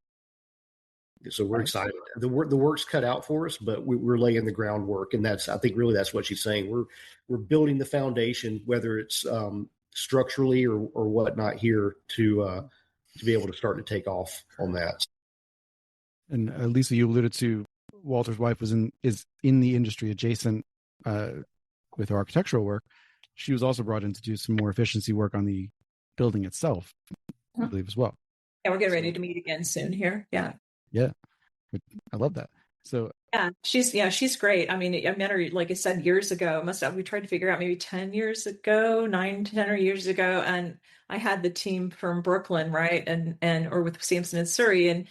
we're excited. The work's cut out for us, but we're laying the groundwork, and I think really that's what she's saying. We're building the foundation, whether it's structurally or whatnot here to be able to start to take off on that. And Lisa, you alluded to Walter's wife is in the industry adjacent with her architectural work. She was also brought in to do some more efficiency work on the building itself, I believe, as well. Yeah, we're getting ready to meet again soon here. Yeah. Yeah. I love that. So she's great. I mean, I met her, like I said, years ago. We tried to figure out maybe 10 years ago, 9 to 10 or years ago. And I had the team from Brooklyn, right. Or with Sampson and Surrey. And,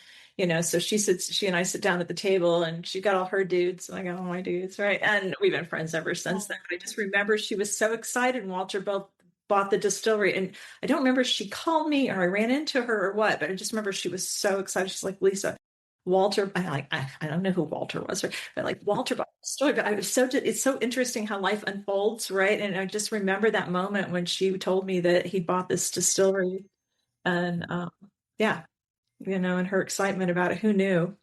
so she and I sit down at the table and she got all her dudes and I got all my dudes. Right. And we've been friends ever since then. But I just remember she was so excited when Walter bought the distillery. And I don't remember if she called me or I ran into her or what, but I just remember she was so excited. She's like, Lisa, Walter, I don't know who Walter was, but like Walter bought the story. But it's so interesting how life unfolds, right? And I just remember that moment when she told me that he bought this distillery, and and her excitement about it. Who knew?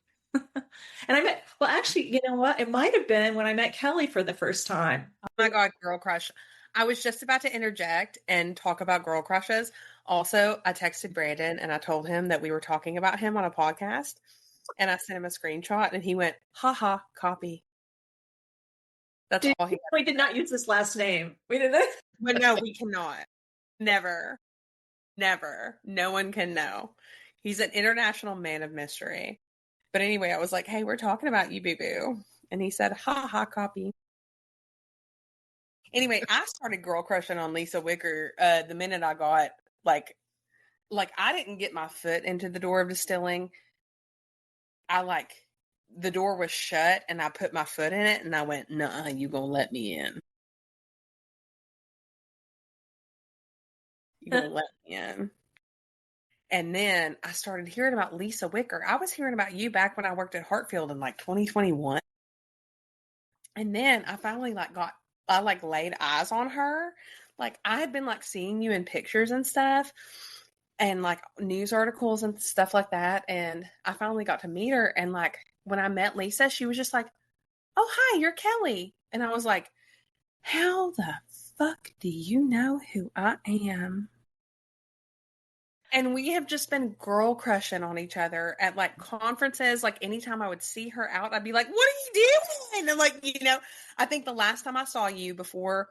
And actually, you know what? It might have been when I met Kelley for the first time. Oh my God, girl crush! I was just about to interject and talk about girl crushes. Also, I texted Brandon and I told him that we were talking about him on a podcast. And I sent him a screenshot and he went, haha, copy. That's all he We did not use this last name. We didn't. But no, we cannot. Never. No one can know. He's an international man of mystery. But anyway, I was like, hey, we're talking about you, boo-boo. And he said, haha, copy. Anyway, I started girl crushing on Lisa Wicker the minute I got, like I didn't get my foot into the door of Distilling. The door was shut and I put my foot in it and I went, nuh-uh, you gonna let me in. You gonna let me in. And then I started hearing about Lisa Wicker. I was hearing about you back when I worked at Hartfield in 2021. And then I finally laid eyes on her. I had been seeing you in pictures and stuff. And news articles and stuff like that. And I finally got to meet her. And when I met Lisa, she was just like, oh, hi, you're Kelley. And I was like, how the fuck do you know who I am? And we have just been girl crushing on each other at conferences. Anytime I would see her out, I'd be like, what are you doing? And I think the last time I saw you before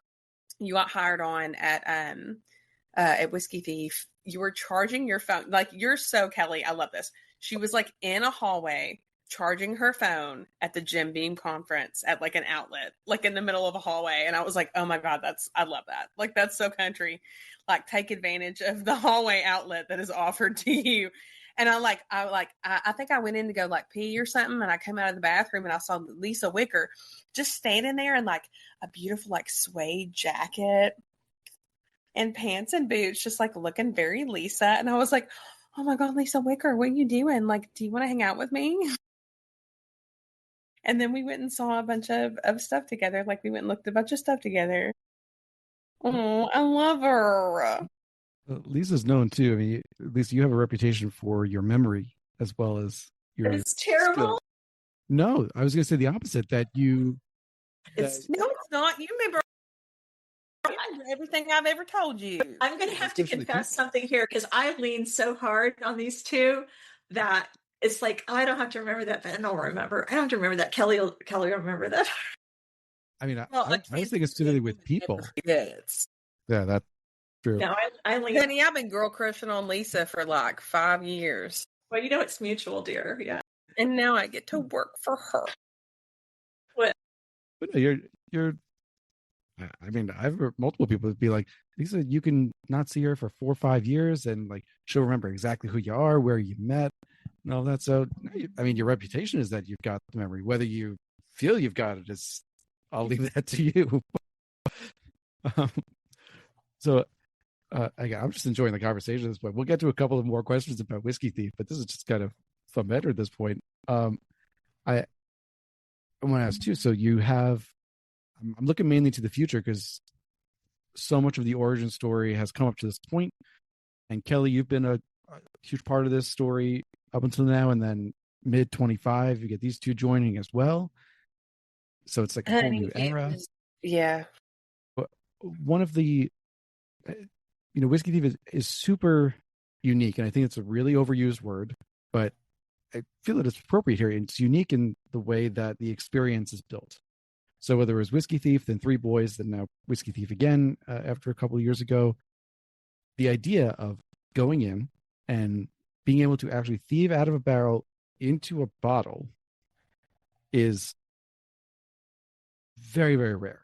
you got hired on at Whiskey Thief, you were charging your phone. You're so Kelley. I love this. She was in a hallway charging her phone at the Jim Beam conference at like an outlet, like in the middle of a hallway. And I was like, oh my God, I love that. Like, that's so country. Like, take advantage of the hallway outlet that is offered to you. And I think I went in to go like pee or something. And I came out of the bathroom and I saw Lisa Wicker just standing there in like a beautiful, like suede jacket and pants and boots, just like looking very Lisa. And I was like, oh my God, Lisa Wicker, what are you doing? Like, do you want to hang out with me? And then we went and saw a bunch of stuff together. Like, we went and looked at a bunch of stuff together. Oh, I love her. Lisa's known too. I mean, Lisa, you have a reputation for your memory as well as your. It's terrible. Skill. No, I was going to say the opposite. No, it's not. You remember everything I've ever told you. I'm going to have to confess something here because I leaned so hard on these two that it's like, I don't have to remember that, but I don't remember. I don't have to remember that. Kelley will remember that. I mean, I was thinking specifically with people. Yeah, that's true. No, I leaned. Honey, I've been girl crushing on Lisa for like 5 years. Well, you know it's mutual, dear. Yeah. And now I get to work for her. What? But no, you're. I mean, I've heard multiple people be like, Lisa, you can not see her for 4 or 5 years, and like she'll remember exactly who you are, where you met, and all that. So, I mean, your reputation is that you've got the memory. Whether you feel you've got it is, I'll leave that to you. I'm just enjoying the conversation at this point. We'll get to a couple of more questions about Whiskey Thief, but this is just kind of fun matter at this point. I want to ask too. So you have. I'm looking mainly to the future because so much of the origin story has come up to this point. And Kelley, you've been a huge part of this story up until now. And then mid 25, you get these two joining as well. So it's like a whole new era. Yeah. But one of the, Whiskey Thief is super unique. And I think it's a really overused word, but I feel that it's appropriate here. It's unique in the way that the experience is built. So whether it was Whiskey Thief, then Three Boys, then now Whiskey Thief again after a couple of years ago, the idea of going in and being able to actually thieve out of a barrel into a bottle is very, very rare.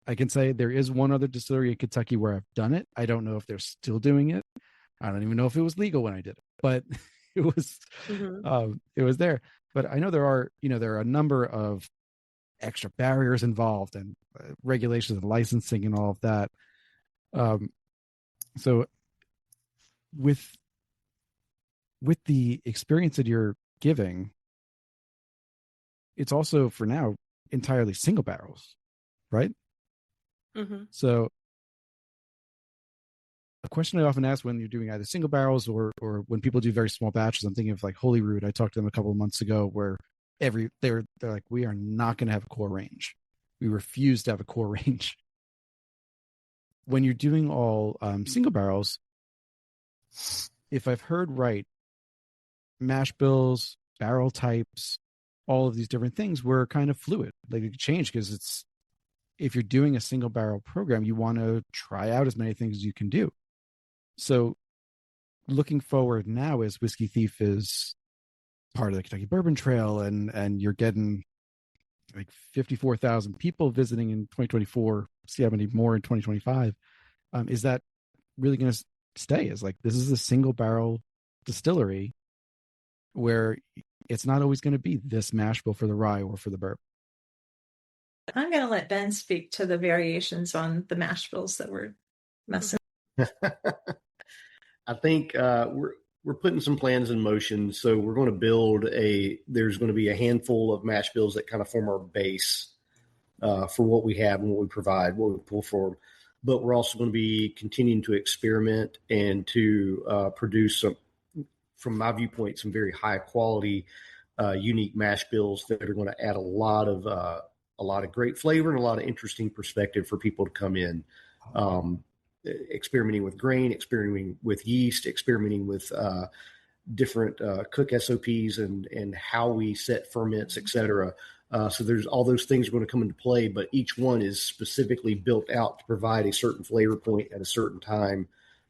I can say there is one other distillery in Kentucky where I've done it. I don't know if they're still doing it. I don't even know if it was legal when I did it, but it was it was there. But I know there are a number of extra barriers involved and regulations and licensing and all of that. So with the experience that you're giving, it's also for now entirely single barrels, right? Mm-hmm. So a question I often ask when you're doing either single barrels or when people do very small batches, I'm thinking of like Holyrood. I talked to them a couple of months ago where they're like, we are not going to have a core range. We refuse to have a core range. When you're doing all single barrels, if I've heard right, mash bills, barrel types, all of these different things were kind of fluid. Like it change because if you're doing a single barrel program, you want to try out as many things as you can do. So looking forward now as Whiskey Thief is part of the Kentucky Bourbon Trail and you're getting like 54,000 people visiting in 2024, see how many more in 2025. Is that really going to stay? Is like, this is a single barrel distillery where it's not always going to be this mash bill for the rye or for the bourbon. I'm going to let Ben speak to the variations on the mash bills that we're messing. I think we're putting some plans in motion. So we're going to there's going to be a handful of mash bills that kind of form our base for what we have and what we provide, what we pull from. But we're also going to be continuing to experiment and to produce some, from my viewpoint, some very high quality, unique mash bills that are going to add a lot of great flavor and a lot of interesting perspective for people to come in. Experimenting with grain, experimenting with yeast, experimenting with different cook SOPs and how we set ferments, et cetera. So there's all those things are going to come into play, but each one is specifically built out to provide a certain flavor point at a certain time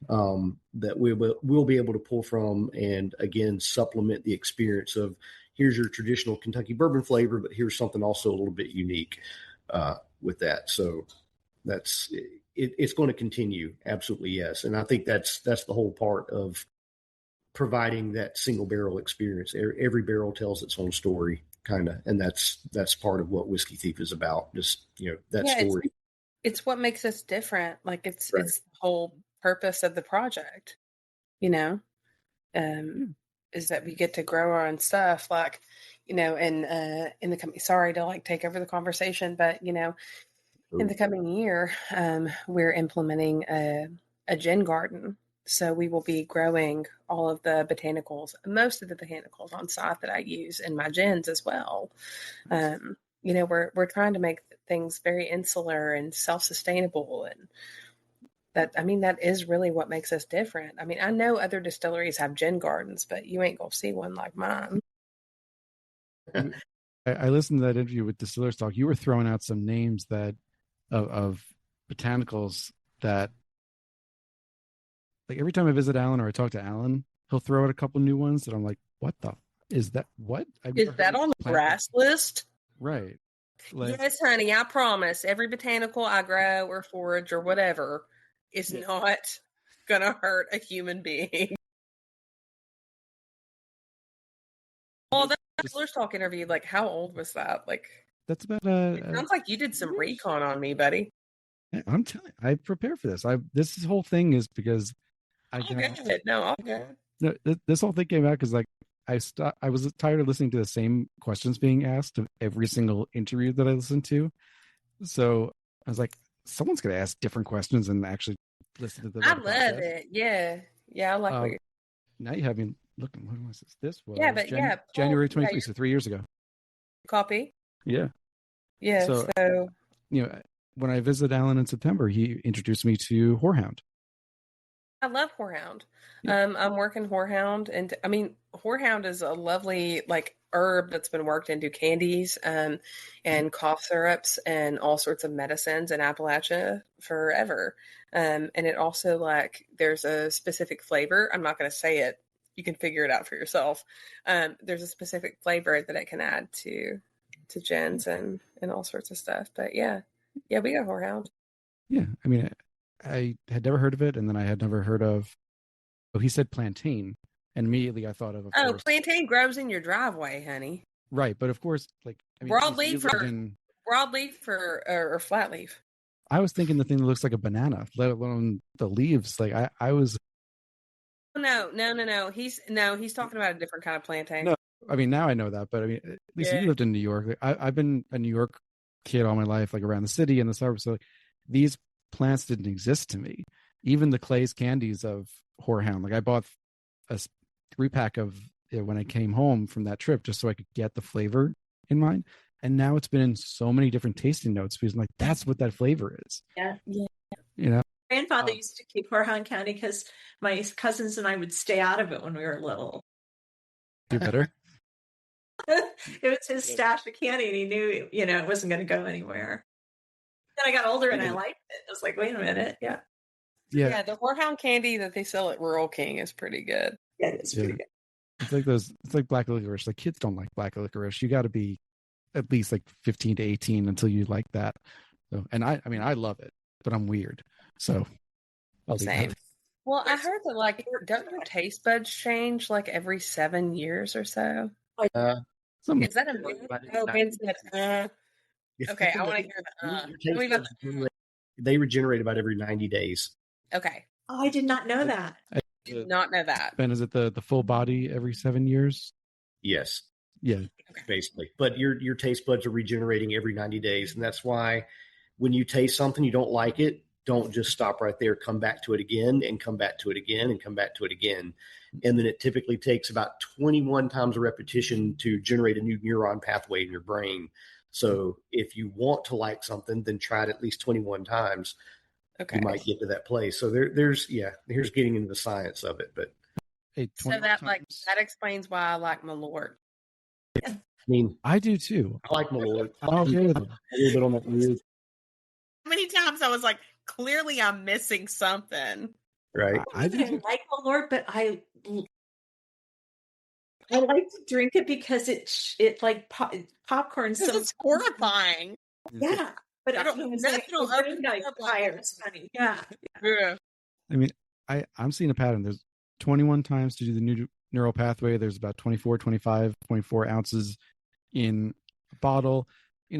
that we'll be able to pull from and again supplement the experience of here's your traditional Kentucky bourbon flavor, but here's something also a little bit unique with that. So it's going to continue. Absolutely. Yes. And I think that's the whole part of providing that single barrel experience. Every barrel tells its own story, kind of, and that's part of what Whiskey Thief is about. Just that story. It's what makes us different. Like it's Right. it's the whole purpose of the project. Is that we get to grow our own stuff, like and in the coming. Sorry to like take over the conversation, but in the coming year, we're implementing a gin garden. So we will be growing all of the botanicals, most of the botanicals on site that I use in my gins as well. We're trying to make things very insular and self-sustainable, and that is really what makes us different. I mean, I know other distilleries have gin gardens, but you ain't gonna see one like mine. I listened to that interview with Distillers Talk. You were throwing out some names that of botanicals that, like, every time I visit Alan or I talk to Alan, he'll throw out a couple new ones that I'm like, what the is that? What is that on the grass list? Right. Like, yes, honey, I promise. Every botanical I grow or forage or whatever is not gonna hurt a human being. Well, that Distillers Talk interview, like, how old was that? Like, that's about it sounds like you did some recon on me, buddy. I'm telling you, I prepare for this. This whole thing is because Okay. No, this whole thing came out because, like, I was tired of listening to the same questions being asked of every single interview that I listened to. So I was like, someone's going to ask different questions and actually listen to the I love podcast. it. Yeah. I like what you're. Now you have me looking. What was this? This was Paul, January 23, so 3 years ago. Copy. Yeah. So when I visited Alan in September, he introduced me to Whorehound. I love Whorehound. Yeah. I'm working Whorehound, and I mean, Whorehound is a lovely like herb that's been worked into candies and cough syrups and all sorts of medicines in Appalachia forever. And it also, like, there's a specific flavor. I'm not going to say it. You can figure it out for yourself. There's a specific flavor that it can add to gins and all sorts of stuff. But yeah, we got Whorehound. Yeah, I mean, I had never heard of it, and then I had never heard of. Oh, he said plantain, and immediately I thought of course, plantain grows in your driveway, honey. Right, but of course, like, I mean, broadleaf or flat leaf. I was thinking the thing that looks like a banana, let alone the leaves. Like I was. No. He's talking about a different kind of plantain. No, I mean, now I know that, but I mean, at least you lived in New York. Like, I've been a New York kid all my life, like around the city and the suburbs. So like, these plants didn't exist to me. Even the Clay's candies of Whorehound. Like, I bought a 3-pack of it when I came home from that trip just so I could get the flavor in mind. And now it's been in so many different tasting notes because I'm like, that's what that flavor is. Yeah. My grandfather used to keep Whorehound candy because my cousins and I would stay out of it when we were little. Do better. It was his stash of candy, and he knew, it wasn't going to go anywhere. Then I got older and I liked it. I was like, wait a minute. Yeah. The Whorehound candy that they sell at Rural King is pretty good. Yeah, it's pretty good. It's like black licorice. Like, kids don't like black licorice. You got to be at least like 15 to 18 until you like that. So, and I mean, I love it, but I'm weird. So I'll Same. Well, I heard that, like, don't your taste buds change like every 7 years or so? Is that a myth? Okay, I want to hear that. They regenerate about every 90 days. Okay. Oh, I did not know that. Did not know that. Ben, is it the full body every 7 years? Yes. Yeah. Basically. But your taste buds are regenerating every 90 days. And that's why when you taste something, you don't like it, don't just stop right there. Come back to it again and come back to it again and come back to it again. And then it typically takes about 21 times a repetition to generate a new neuron pathway in your brain. So if you want to like something, then try it at least 21 times. Okay. You might get to that place. So here's getting into the science of it. But so that explains why I like Malort. I mean, I do too. I like Malort. I'm okay with it. A little bit on that weird. How many times I was like, clearly I'm missing something. Right. I like Malort, but I like to drink it because it like popcorn. So it's horrifying. Yeah, but It'll it's like a open really nice up fire. It's funny. Yeah. Yeah. I mean, I'm seeing a pattern. There's 21 times to do the new neural pathway. There's about 24, 25.4 ounces in a bottle.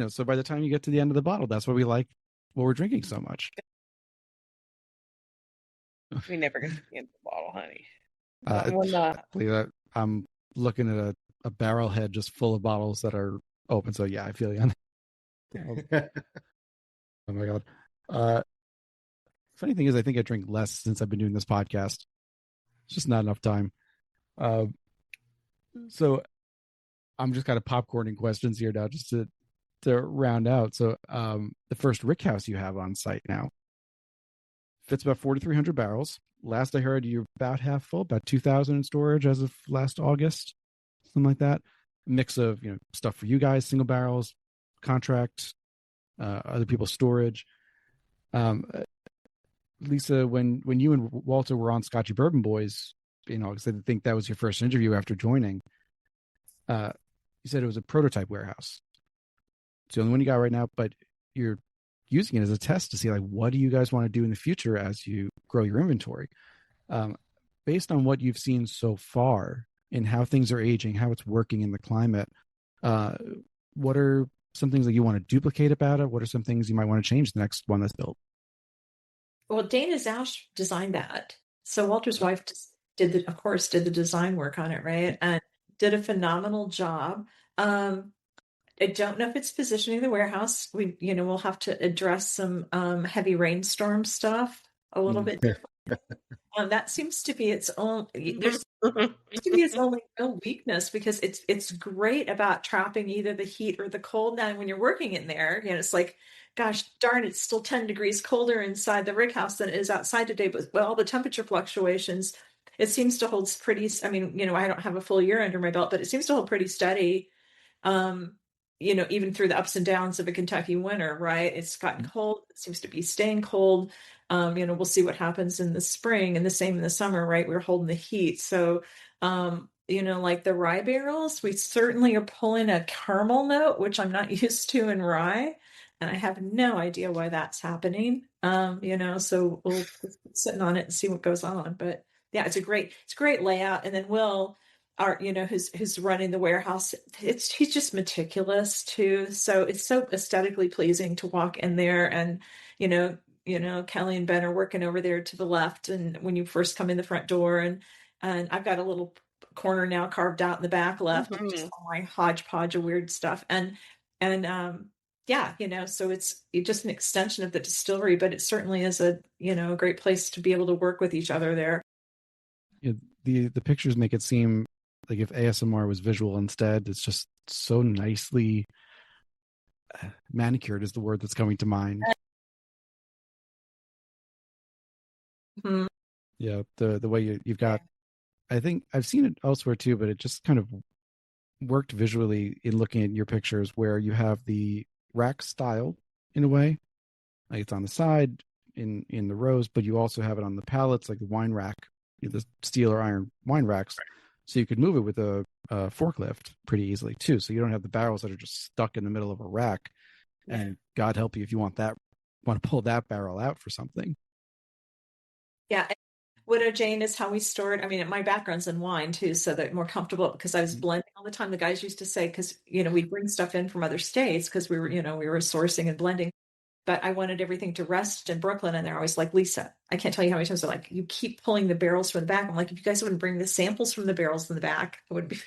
So by the time you get to the end of the bottle, that's what we like, what we're drinking so much. We never get to the end of the bottle, honey. I'm looking at a barrel head just full of bottles that are open. So yeah, I feel you on that. Oh my God. Funny thing is, I think I drink less since I've been doing this podcast. It's just not enough time. So I'm just kind of popcorning questions here now, just to round out. So the first rick house you have on site now fits about 4,300 barrels. Last I heard, you're about half full, about 2,000 in storage as of last August, something like that. A mix of stuff for you guys, single barrels, contract, other people's storage. Lisa, when you and Walter were on Scotchy Bourbon Boys, because I think that was your first interview after joining, you said it was a prototype warehouse. It's the only one you got right now, but you're using it as a test to see, like, what do you guys want to do in the future as you grow your inventory? Based on what you've seen so far and how things are aging, how it's working in the climate, what are some things that you want to duplicate about it? What are some things you might want to change the next one that's built? Well, Dana Zausch designed that. So Walter's wife did the design work on it, right? And did a phenomenal job. I don't know if it's positioning the warehouse. We'll have to address some heavy rainstorm stuff a little bit different. That seems to be its own. There's to be its only real weakness, because it's great about trapping either the heat or the cold. Now, when you're working in there, it's like, gosh darn, it's still 10 degrees colder inside the rig house than it is outside today. But all the temperature fluctuations, it seems to hold pretty. I mean, I don't have a full year under my belt, but it seems to hold pretty steady. Even through the ups and downs of a Kentucky winter, right? It's gotten cold. It seems to be staying cold. We'll see what happens in the spring, and the same in the summer, right? We're holding the heat. So, like the rye barrels, we certainly are pulling a caramel note, which I'm not used to in rye. And I have no idea why that's happening. So we'll keep sitting on it and see what goes on. But yeah, it's a great layout. And then Will, who's running the warehouse, he's just meticulous too. So it's so aesthetically pleasing to walk in there, and Kelley and Ben are working over there to the left, and when you first come in the front door, and I've got a little corner now carved out in the back left, just all my hodgepodge of weird stuff, and so it's just an extension of the distillery, but it certainly is a great place to be able to work with each other there. The pictures make it seem like if ASMR was visual instead. It's just so nicely manicured is the word that's coming to mind. Mm-hmm. Yeah, the way you've got, I think I've seen it elsewhere too, but it just kind of worked visually in looking at your pictures, where you have the rack style in a way, like it's on the side in the rows, but you also have it on the pallets, like the wine rack, the steel or iron wine racks. So you could move it with a forklift pretty easily too. So you don't have the barrels that are just stuck in the middle of a rack. Yeah. And God help you if you want to pull that barrel out for something. Yeah. Widow Jane is how we store it. I mean, my background's in wine too, so that more comfortable, because I was blending all the time. The guys used to say, because we'd bring stuff in from other states because we were sourcing and blending. But I wanted everything to rest in Brooklyn, and they're always like, Lisa, I can't tell you how many times they're like, you keep pulling the barrels from the back. I'm like, if you guys wouldn't bring the samples from the barrels in the back, I would be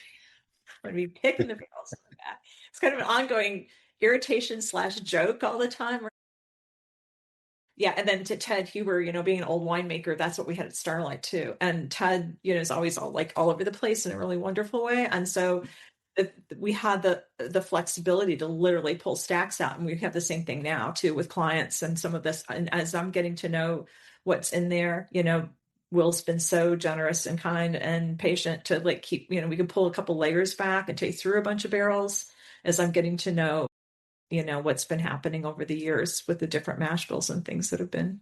picking the barrels from the back. It's kind of an ongoing irritation / joke all the time. Yeah, and then to Ted Huber, being an old winemaker, that's what we had at Starlight too. And Ted, is always all over the place in a really wonderful way. And so we had the flexibility to literally pull stacks out, and we have the same thing now too with clients and some of this. And as I'm getting to know what's in there, Will's been so generous and kind and patient to keep, we can pull a couple layers back and take through a bunch of barrels as I'm getting to know, what's been happening over the years with the different mash bills and things that have been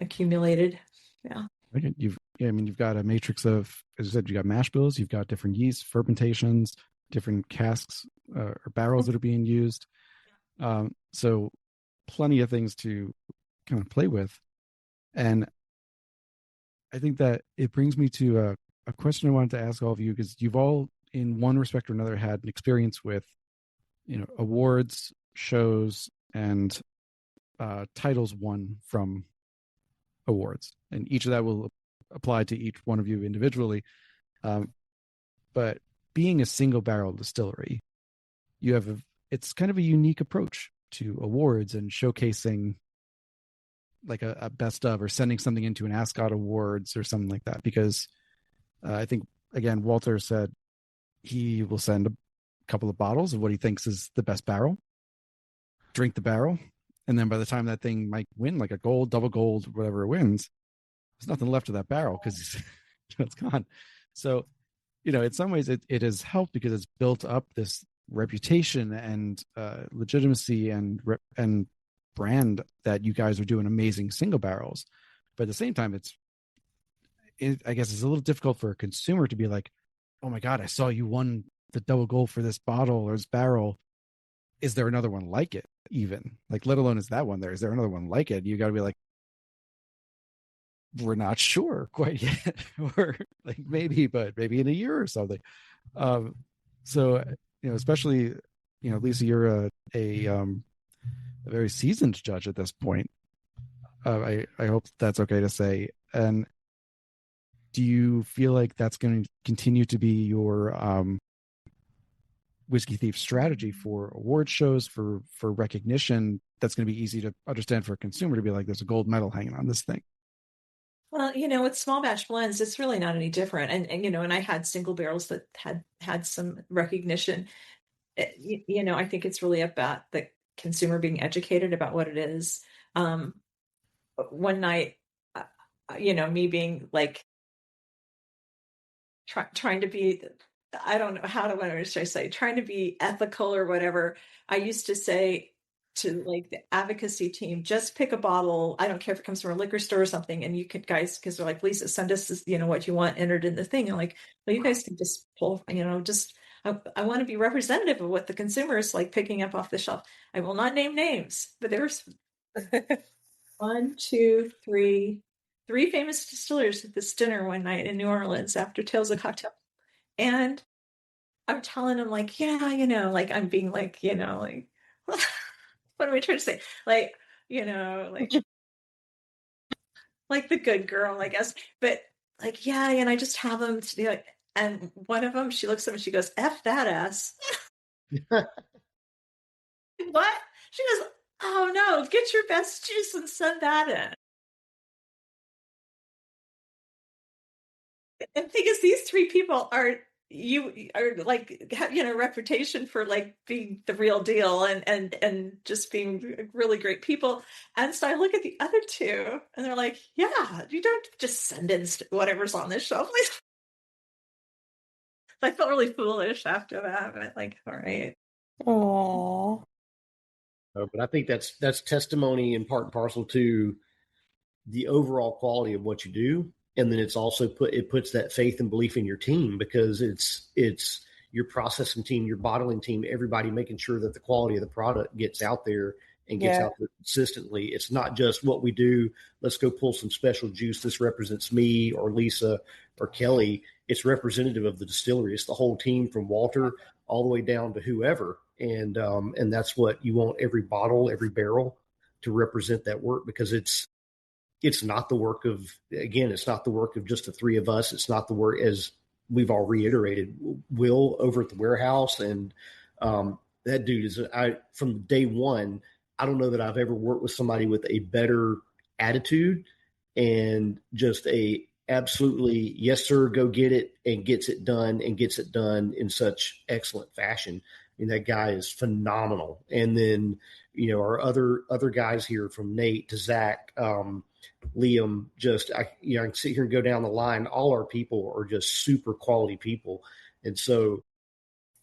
accumulated. Yeah. you've got a matrix of, as I said, you got mash bills, you've got different yeast, fermentations, different casks or barrels that are being used. So plenty of things to kind of play with. And I think that it brings me to a question I wanted to ask all of you, because you've all, in one respect or another, had an experience with, awards, shows, and titles won from awards, and each of that will apply to each one of you individually. But being a single barrel distillery, it's kind of a unique approach to awards and showcasing like a best of, or sending something into an Ascot Awards or something like that, because I think, again, Walter said he will send a couple of bottles of what he thinks is the best barrel, drink the barrel, and then by the time that thing might win, like a gold, double gold, whatever it wins, there's nothing left of that barrel because it's gone. So, in some ways it has helped because it's built up this reputation and legitimacy and brand that you guys are doing amazing single barrels. But at the same time, I guess it's a little difficult for a consumer to be like, oh my God, I saw you won the double gold for this bottle or this barrel. Is there another one like it? Even, like, let alone is that one there? Is there another one like it? You got to be like, we're not sure quite yet, or like maybe in a year or something. So, especially, Lisa, you're a very seasoned judge at this point. I hope that's okay to say. And do you feel like that's going to continue to be your Whiskey Thief strategy for award shows, for recognition? That's going to be easy to understand for a consumer to be like, there's a gold medal hanging on this thing. Well, with small batch blends, it's really not any different. And I had single barrels that had some recognition. I think it's really about the consumer being educated about what it is. One night, me being like, trying to be, I don't know should I say, trying to be ethical or whatever. I used to say to like the advocacy team, just pick a bottle. I don't care if it comes from a liquor store or something. And you could, guys, because they're like, Lisa, send us this, what you want entered in the thing. And like, well, you guys can just pull, I want to be representative of what the consumer is like picking up off the shelf. I will not name names, but there's one, two, three famous distillers at this dinner one night in New Orleans after Tales of Cocktail. And I'm telling them like, yeah, like I'm being like, like, what am I trying to say? Like, like the good girl, I guess. But like, yeah, and I just have them, and one of them, she looks at me, she goes, F that ass. What? She goes, oh no, get your best juice and send that in. And the thing is, these three people are like, have, reputation for like being the real deal and just being really great people. And so I look at the other two and they're like, yeah, you don't just send in whatever's on this shelf. I felt really foolish after that, but like, all right. Aww. But I think that's testimony in part and parcel to the overall quality of what you do. And then it's also puts that faith and belief in your team, because it's your processing team, your bottling team, everybody making sure that the quality of the product gets out there and gets out there consistently. It's not just what we do. Let's go pull some special juice. This represents me or Lisa or Kelley. It's representative of the distillery. It's the whole team from Walter all the way down to whoever. And that's what you want every bottle, every barrel to represent that work, because it's not the work of, again, it's not the work of just the three of us. It's not the work, as we've all reiterated, Will over at the warehouse. And that dude is, from day one, I don't know that I've ever worked with somebody with a better attitude and just a absolutely, yes, sir, go get it, and gets it done in such excellent fashion. I mean, that guy is phenomenal. And then, our other guys here, from Nate to Zach, Liam, I can sit here and go down the line. All our people are just super quality people. And so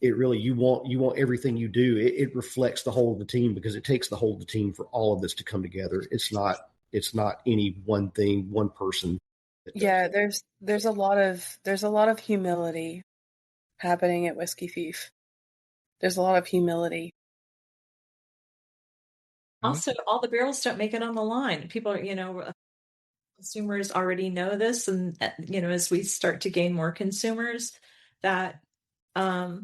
it really, you want everything you do. It reflects the whole of the team, because it takes the whole of the team for all of this to come together. It's not any one thing, one person. Yeah, there's a lot of humility happening at Whiskey Thief. There's a lot of humility. Also, all the barrels don't make it on the line. People are, consumers already know this, and as we start to gain more consumers, that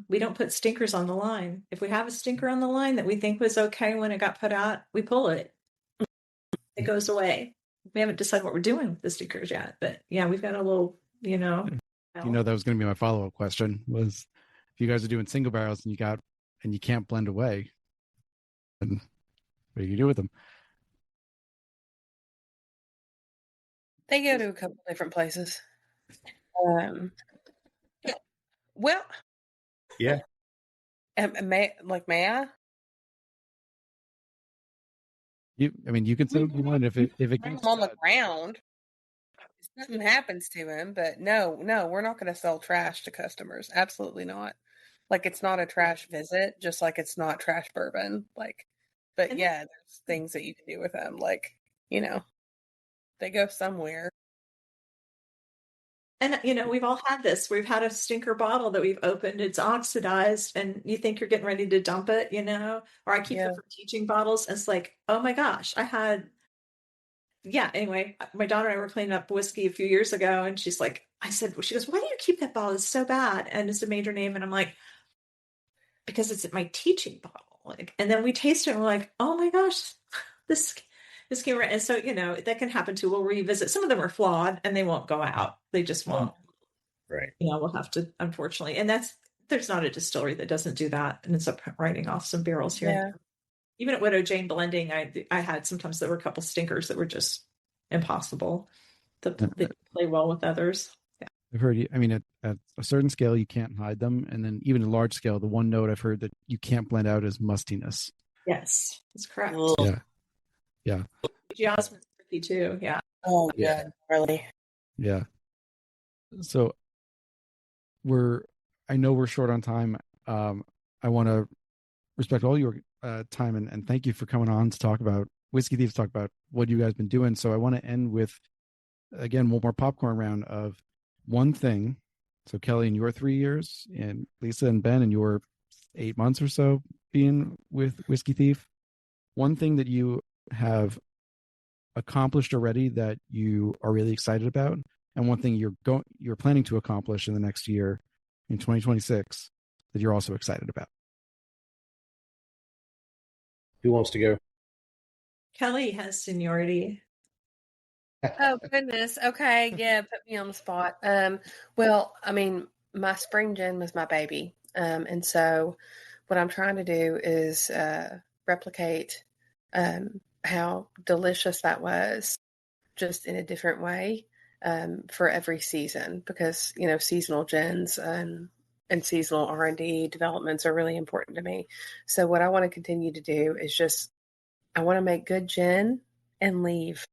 we don't put stinkers on the line. If we have a stinker on the line that we think was okay when it got put out, we pull it. It goes away. We haven't decided what we're doing with the stickers yet, but yeah, we've got a little, that was going to be my follow-up question, was if you guys are doing single barrels and you can't blend away, then what do you do with them? They go to a couple different places. Well, Yeah. May I? You can say what you want if it gets on the ground. Something happens to him, but no, we're not going to sell trash to customers. Absolutely not. Like, it's not a trash visit, just like it's not trash bourbon. Like, but yeah, there's things that you can do with them. Like, they go somewhere. And, we've all had this. We've had a stinker bottle that we've opened, it's oxidized, and you think you're getting ready to dump it, or I keep them for teaching bottles. And it's like, oh my gosh, anyway, my daughter and I were cleaning up whiskey a few years ago, and she goes, why do you keep that bottle? It's so bad. And it's a major name. And I'm like, because it's my teaching bottle. And then we taste it and we're like, oh my gosh, this came right. And so, that can happen too. We'll revisit. Some of them are flawed and they won't go out. They just won't. Right. We'll have to, unfortunately. And there's not a distillery that doesn't do that and ends up writing off some barrels here. Yeah. Even at Widow Jane blending, I had sometimes there were a couple stinkers that were just impossible to play well with others. Yeah. I've heard at a certain scale you can't hide them, and then even a large scale, the one note I've heard that you can't blend out is mustiness. Yes, that's correct. Yeah. Osmond's tricky too. Yeah. Oh yeah, really. Yeah. So I know we're short on time. I want to respect all your time and thank you for coming on to talk about Whiskey Thieves, talk about what you guys been doing. So I want to end with, again, one more popcorn round of one thing. So Kelley, in your 3 years, and Lisa and Ben, in your 8 months or so being with Whiskey Thief, one thing that you have accomplished already that you are really excited about, and one thing you're planning to accomplish in the next year, in 2026, that you're also excited about. Who wants to go? Kelley has seniority. Oh goodness. Okay. Yeah. Put me on the spot. Well, my spring gin was my baby. And so what I'm trying to do is, replicate, how delicious that was, just in a different way, for every season, because, seasonal gins, and seasonal R&D developments are really important to me. So what I want to continue to do is I want to make good gin and leave.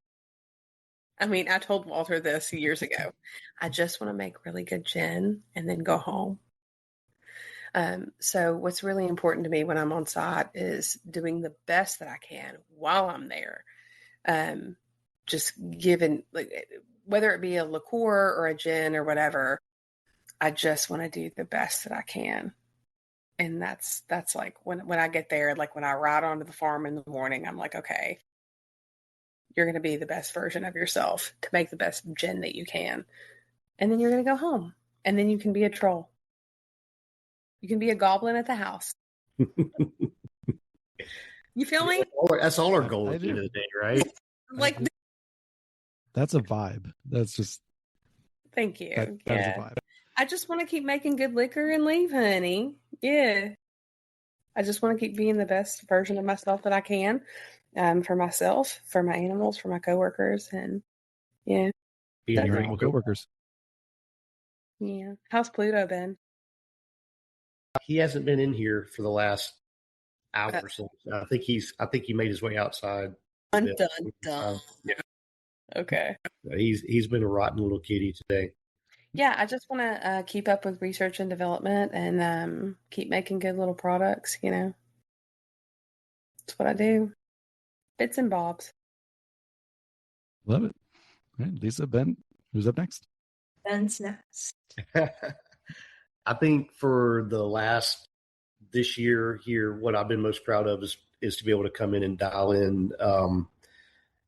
I told Walter this years ago. I just want to make really good gin and then go home. So what's really important to me when I'm on site is doing the best that I can while I'm there. Just given, whether it be a liqueur or a gin or whatever, I just want to do the best that I can. And that's like when I get there, like when I ride onto the farm in the morning, I'm like, okay, you're going to be the best version of yourself to make the best gin that you can. And then you're going to go home, and then you can be a troll. You can be a goblin at the house. You feel me? That's all our goal at the end of the day, right? That's a vibe. That's just. Thank you. That is a vibe. I just want to keep making good liquor and leave, honey. Yeah. I just want to keep being the best version of myself that I can, for myself, for my animals, for my coworkers, and yeah. Being your animal coworkers. Yeah. How's Pluto been? He hasn't been in here for the last hour or so. I think he made his way outside. Dun. Yeah. Okay. He's been a rotten little kitty today. Yeah, I just want to keep up with research and development and keep making good little products, That's what I do. Bits and bobs. Love it. All right, Lisa, Ben, Who's up next? Ben's next. I think for this year here, what I've been most proud of is to be able to come in and dial in,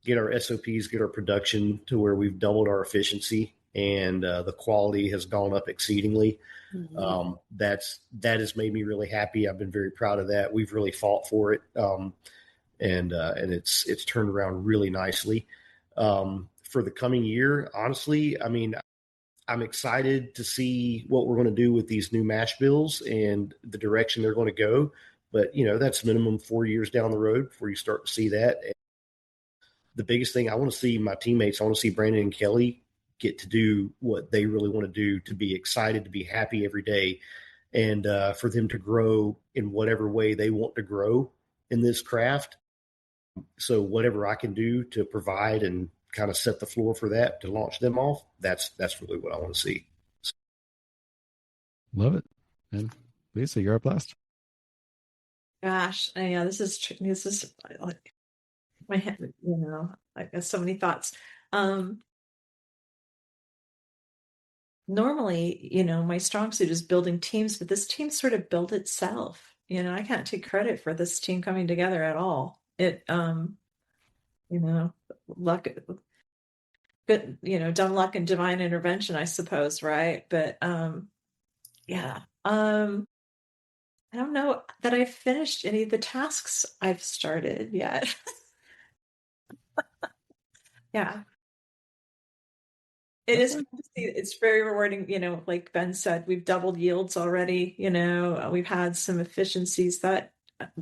get our SOPs, get our production to where we've doubled our efficiency, and the quality has gone up exceedingly. Mm-hmm. That has made me really happy. I've been very proud of that. We've really fought for it, and it's turned around really nicely. For the coming year, honestly, I mean, I'm excited to see what we're going to do with these new mash bills and the direction they're going to go. But, that's minimum 4 years down the road before you start to see that. And the biggest thing, I want to see my teammates, I want to see Brandon and Kelley get to do what they really want to do, to be excited, to be happy every day, and for them to grow in whatever way they want to grow in this craft. So whatever I can do to provide and kind of set the floor for that, to launch them off, that's really what I want to see. Love it. And Lisa, you're up last. Gosh, I know this is like my head, I got so many thoughts. Normally, my strong suit is building teams, but this team sort of built itself. I can't take credit for this team coming together at all. It, luck, good, dumb luck and divine intervention, I suppose, right? But yeah. I don't know that I've finished any of the tasks I've started yet. Yeah. It is, it's very rewarding, like Ben said, we've doubled yields already, we've had some efficiencies that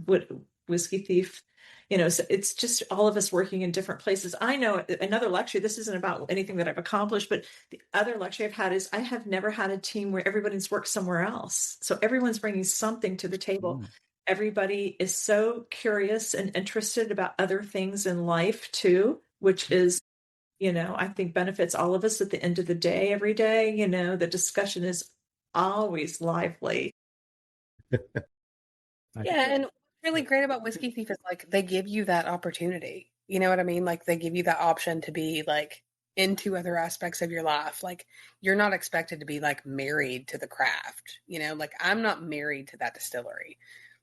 would Whiskey Thief, so it's just all of us working in different places. I know another luxury, this isn't about anything that I've accomplished, but the other luxury I've had is I have never had a team where everybody's worked somewhere else. So everyone's bringing something to the table. Everybody is so curious and interested about other things in life too, which is, I think benefits all of us at the end of the day, every day. The discussion is always lively. Yeah, and what's really great about Whiskey Thief is like they give you that opportunity. You know what I mean? Like they give you that option to be like into other aspects of your life. Like you're not expected to be like married to the craft. Like I'm not married to that distillery.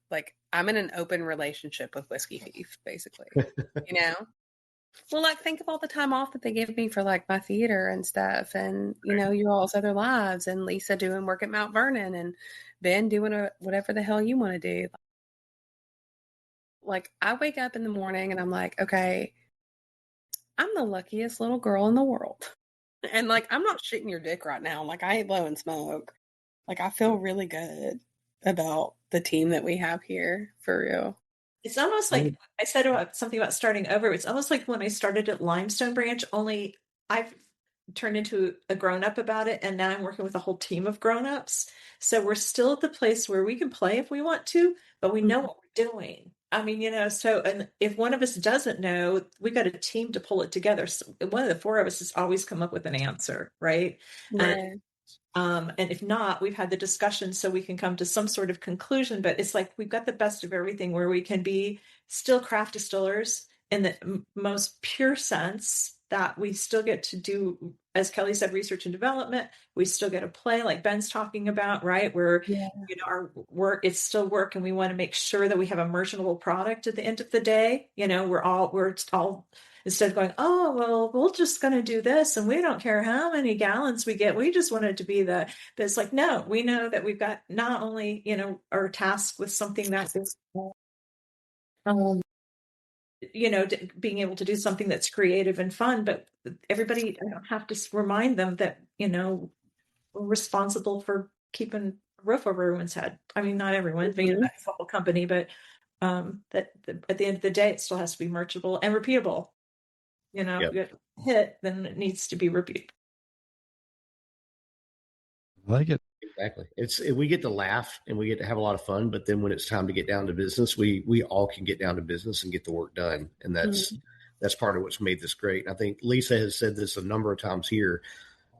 Like I'm in an open relationship with Whiskey Thief, basically. Well, like think of all the time off that they give me for like my theater and stuff, and your all's other lives, and Lisa doing work at Mount Vernon, and Ben doing whatever the hell you want to do. Like I wake up in the morning and I'm like, okay, I'm the luckiest little girl in the world, and like I'm not shitting your dick right now. Like I ain't blowing smoke. Like I feel really good about the team that we have here, for real. It's almost like I said about something about starting over. It's almost like when I started at Limestone Branch, only I've turned into a grown-up about it, and now I'm working with a whole team of grown-ups. So we're still at the place where we can play if we want to, but we know what we're doing. I mean, so, and if one of us doesn't know, we got a team to pull it together. So one of the four of us has always come up with an answer, right? Yeah. And if not, we've had the discussion so we can come to some sort of conclusion, but it's like we've got the best of everything where we can be still craft distillers in the most pure sense, that we still get to do, as Kelley said, research and development. We still get to play like Ben's talking about, right? Where, our work, it's still work, and we want to make sure that we have a merchantable product at the end of the day. We're all instead of going, oh, well, we're just going to do this and we don't care how many gallons we get. We just want it to be but it's like, no, we know that we've got not only, our task with something that is, being able to do something that's creative and fun, but everybody, I don't have to remind them that, we're responsible for keeping a roof over everyone's head. I mean, not everyone, being that's the whole company, but at the end of the day, it still has to be merchantable and repeatable. If you get hit, then it needs to be repeated. I like it. Exactly. We get to laugh and we get to have a lot of fun, but then when it's time to get down to business, we all can get down to business and get the work done. And that's part of what's made this great. I think Lisa has said this a number of times here,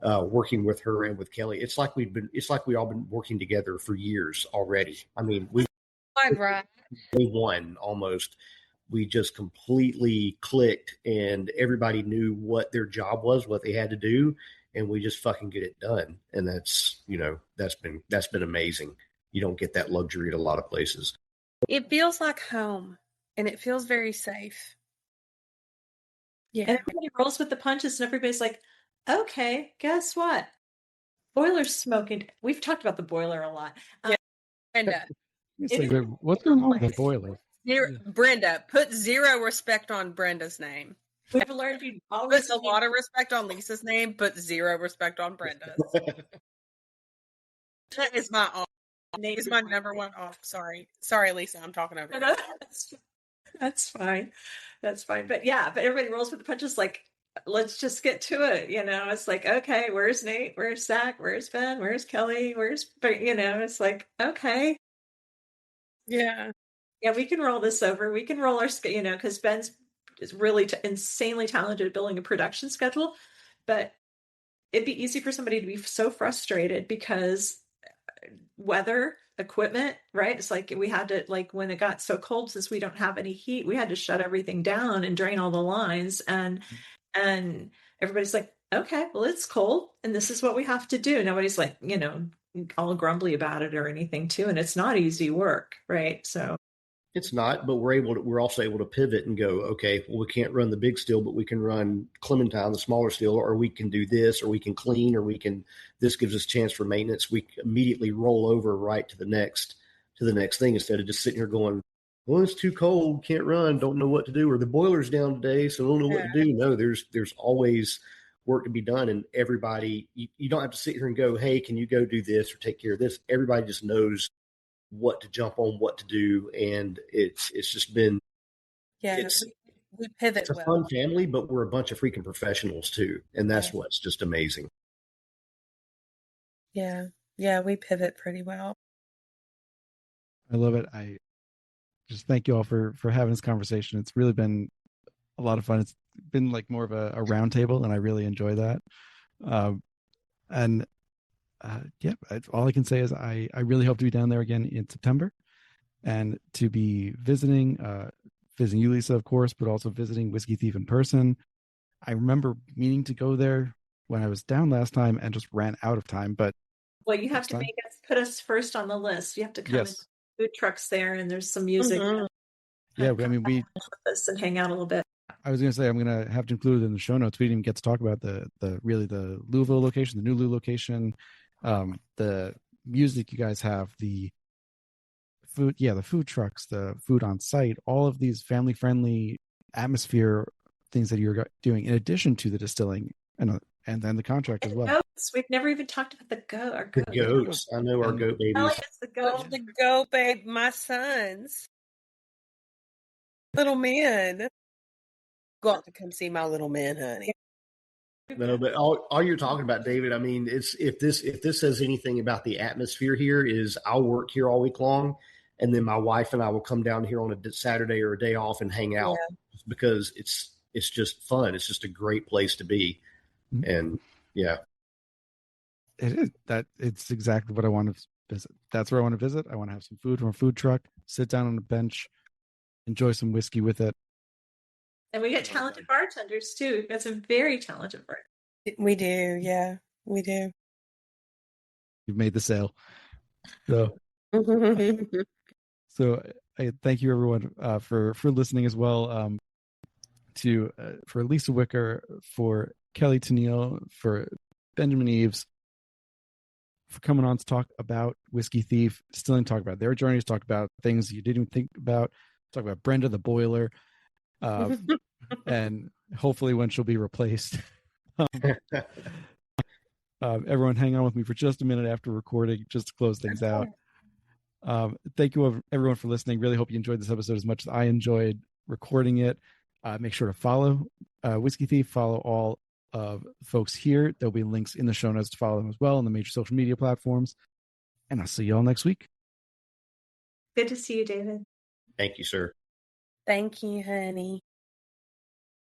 working with her and with Kelley. It's like we all been working together for years already. I mean, Right. Day one almost, we just completely clicked, and everybody knew what their job was, what they had to do, and we just fucking get it done. And that's, that's been amazing. You don't get that luxury at a lot of places. It feels like home, and it feels very safe. Yeah. And everybody rolls with the punches, and everybody's like, okay, guess what? Boiler's smoking. We've talked about the boiler a lot. Yeah. Brenda. What's going on with the boiler? Brenda, put zero respect on Brenda's name. We've learned you always put a lot of respect on Lisa's name, but zero respect on Brenda's. That is my name. Is my number one. Oh, sorry, Lisa, I'm talking over you. That's fine. But everybody rolls with the punches. Like, let's just get to it. It's like, okay, where's Nate? Where's Zach? Where's Ben? Where's Kelley? It's like, okay. Yeah. Yeah, we can roll this over. We can roll our, because Ben's is really insanely talented at building a production schedule. But it'd be easy for somebody to be so frustrated because weather, equipment, right? It's like we had to, like, when it got so cold, since we don't have any heat, we had to shut everything down and drain all the lines. And everybody's like, okay, well, it's cold and this is what we have to do. Nobody's like, all grumbly about it or anything too. And it's not easy work, right? So it's not, but we're also able to pivot and go, okay, well, we can't run the big still, but we can run Clementine, the smaller still, or we can do this, or we can clean, or this gives us a chance for maintenance. We immediately roll over right to the next thing instead of just sitting here going, well, it's too cold, can't run, don't know what to do, or the boiler's down today, so don't know what to do. No, there's always work to be done, and everybody, you don't have to sit here and go, hey, can you go do this or take care of this? Everybody just knows what to jump on, what to do, and it's just been we pivot. It's a fun family, but we're a bunch of freaking professionals too, and that's what's just amazing. Yeah, we pivot pretty well. I love it. I just thank you all for having this conversation. It's really been a lot of fun. It's been like more of a round table, and I really enjoy that. All I can say is I really hope to be down there again in September and to be visiting you, Lisa, of course, but also visiting Whiskey Thief in person. I remember meaning to go there when I was down last time and just ran out of time. But you have to put us first on the list. You have to come in food trucks there, and there's some music. Mm-hmm. Yeah, I mean, we with us and hang out a little bit. I was going to say I'm going to have to include it in the show notes. We didn't even get to talk about the Louisville location, the new Lou location, the music you guys have, the food, the food trucks, the food on site, all of these family friendly atmosphere things that you're doing in addition to the distilling and then the contract as well. Goats. We've never even talked about the goat. The goats. I know our goat babies. The goat babe, my sons. Little man. Go out to come see my little man, honey. No, but all you're talking about, David, I mean, it's if this says anything about the atmosphere here is I'll work here all week long, and then my wife and I will come down here on a Saturday or a day off and hang out because it's just fun. It's just a great place to be. Mm-hmm. And it is that it's exactly what I want to visit. That's where I want to visit. I want to have some food from a food truck, sit down on a bench, enjoy some whiskey with it. And we get talented bartenders too. We've got some very talented bartenders. We do, yeah, we do. You've made the sale. So, I thank you everyone for listening as well. For Lisa Wicker, for Kelley Tennille, for Benjamin Eaves, for coming on to talk about Whiskey Thief, Distilling, talk about their journeys, talk about things you didn't even think about, talk about Brenda the boiler. And hopefully when she'll be replaced. Everyone hang on with me for just a minute after recording, just to close things out. Thank you everyone for listening. Really hope you enjoyed this episode as much as I enjoyed recording it. Make sure to follow Whiskey Thief, follow all of folks here. There'll be links in the show notes to follow them as well on the major social media platforms. And I'll see you all next week. Good to see you, David. Thank you, sir. Thank you, honey.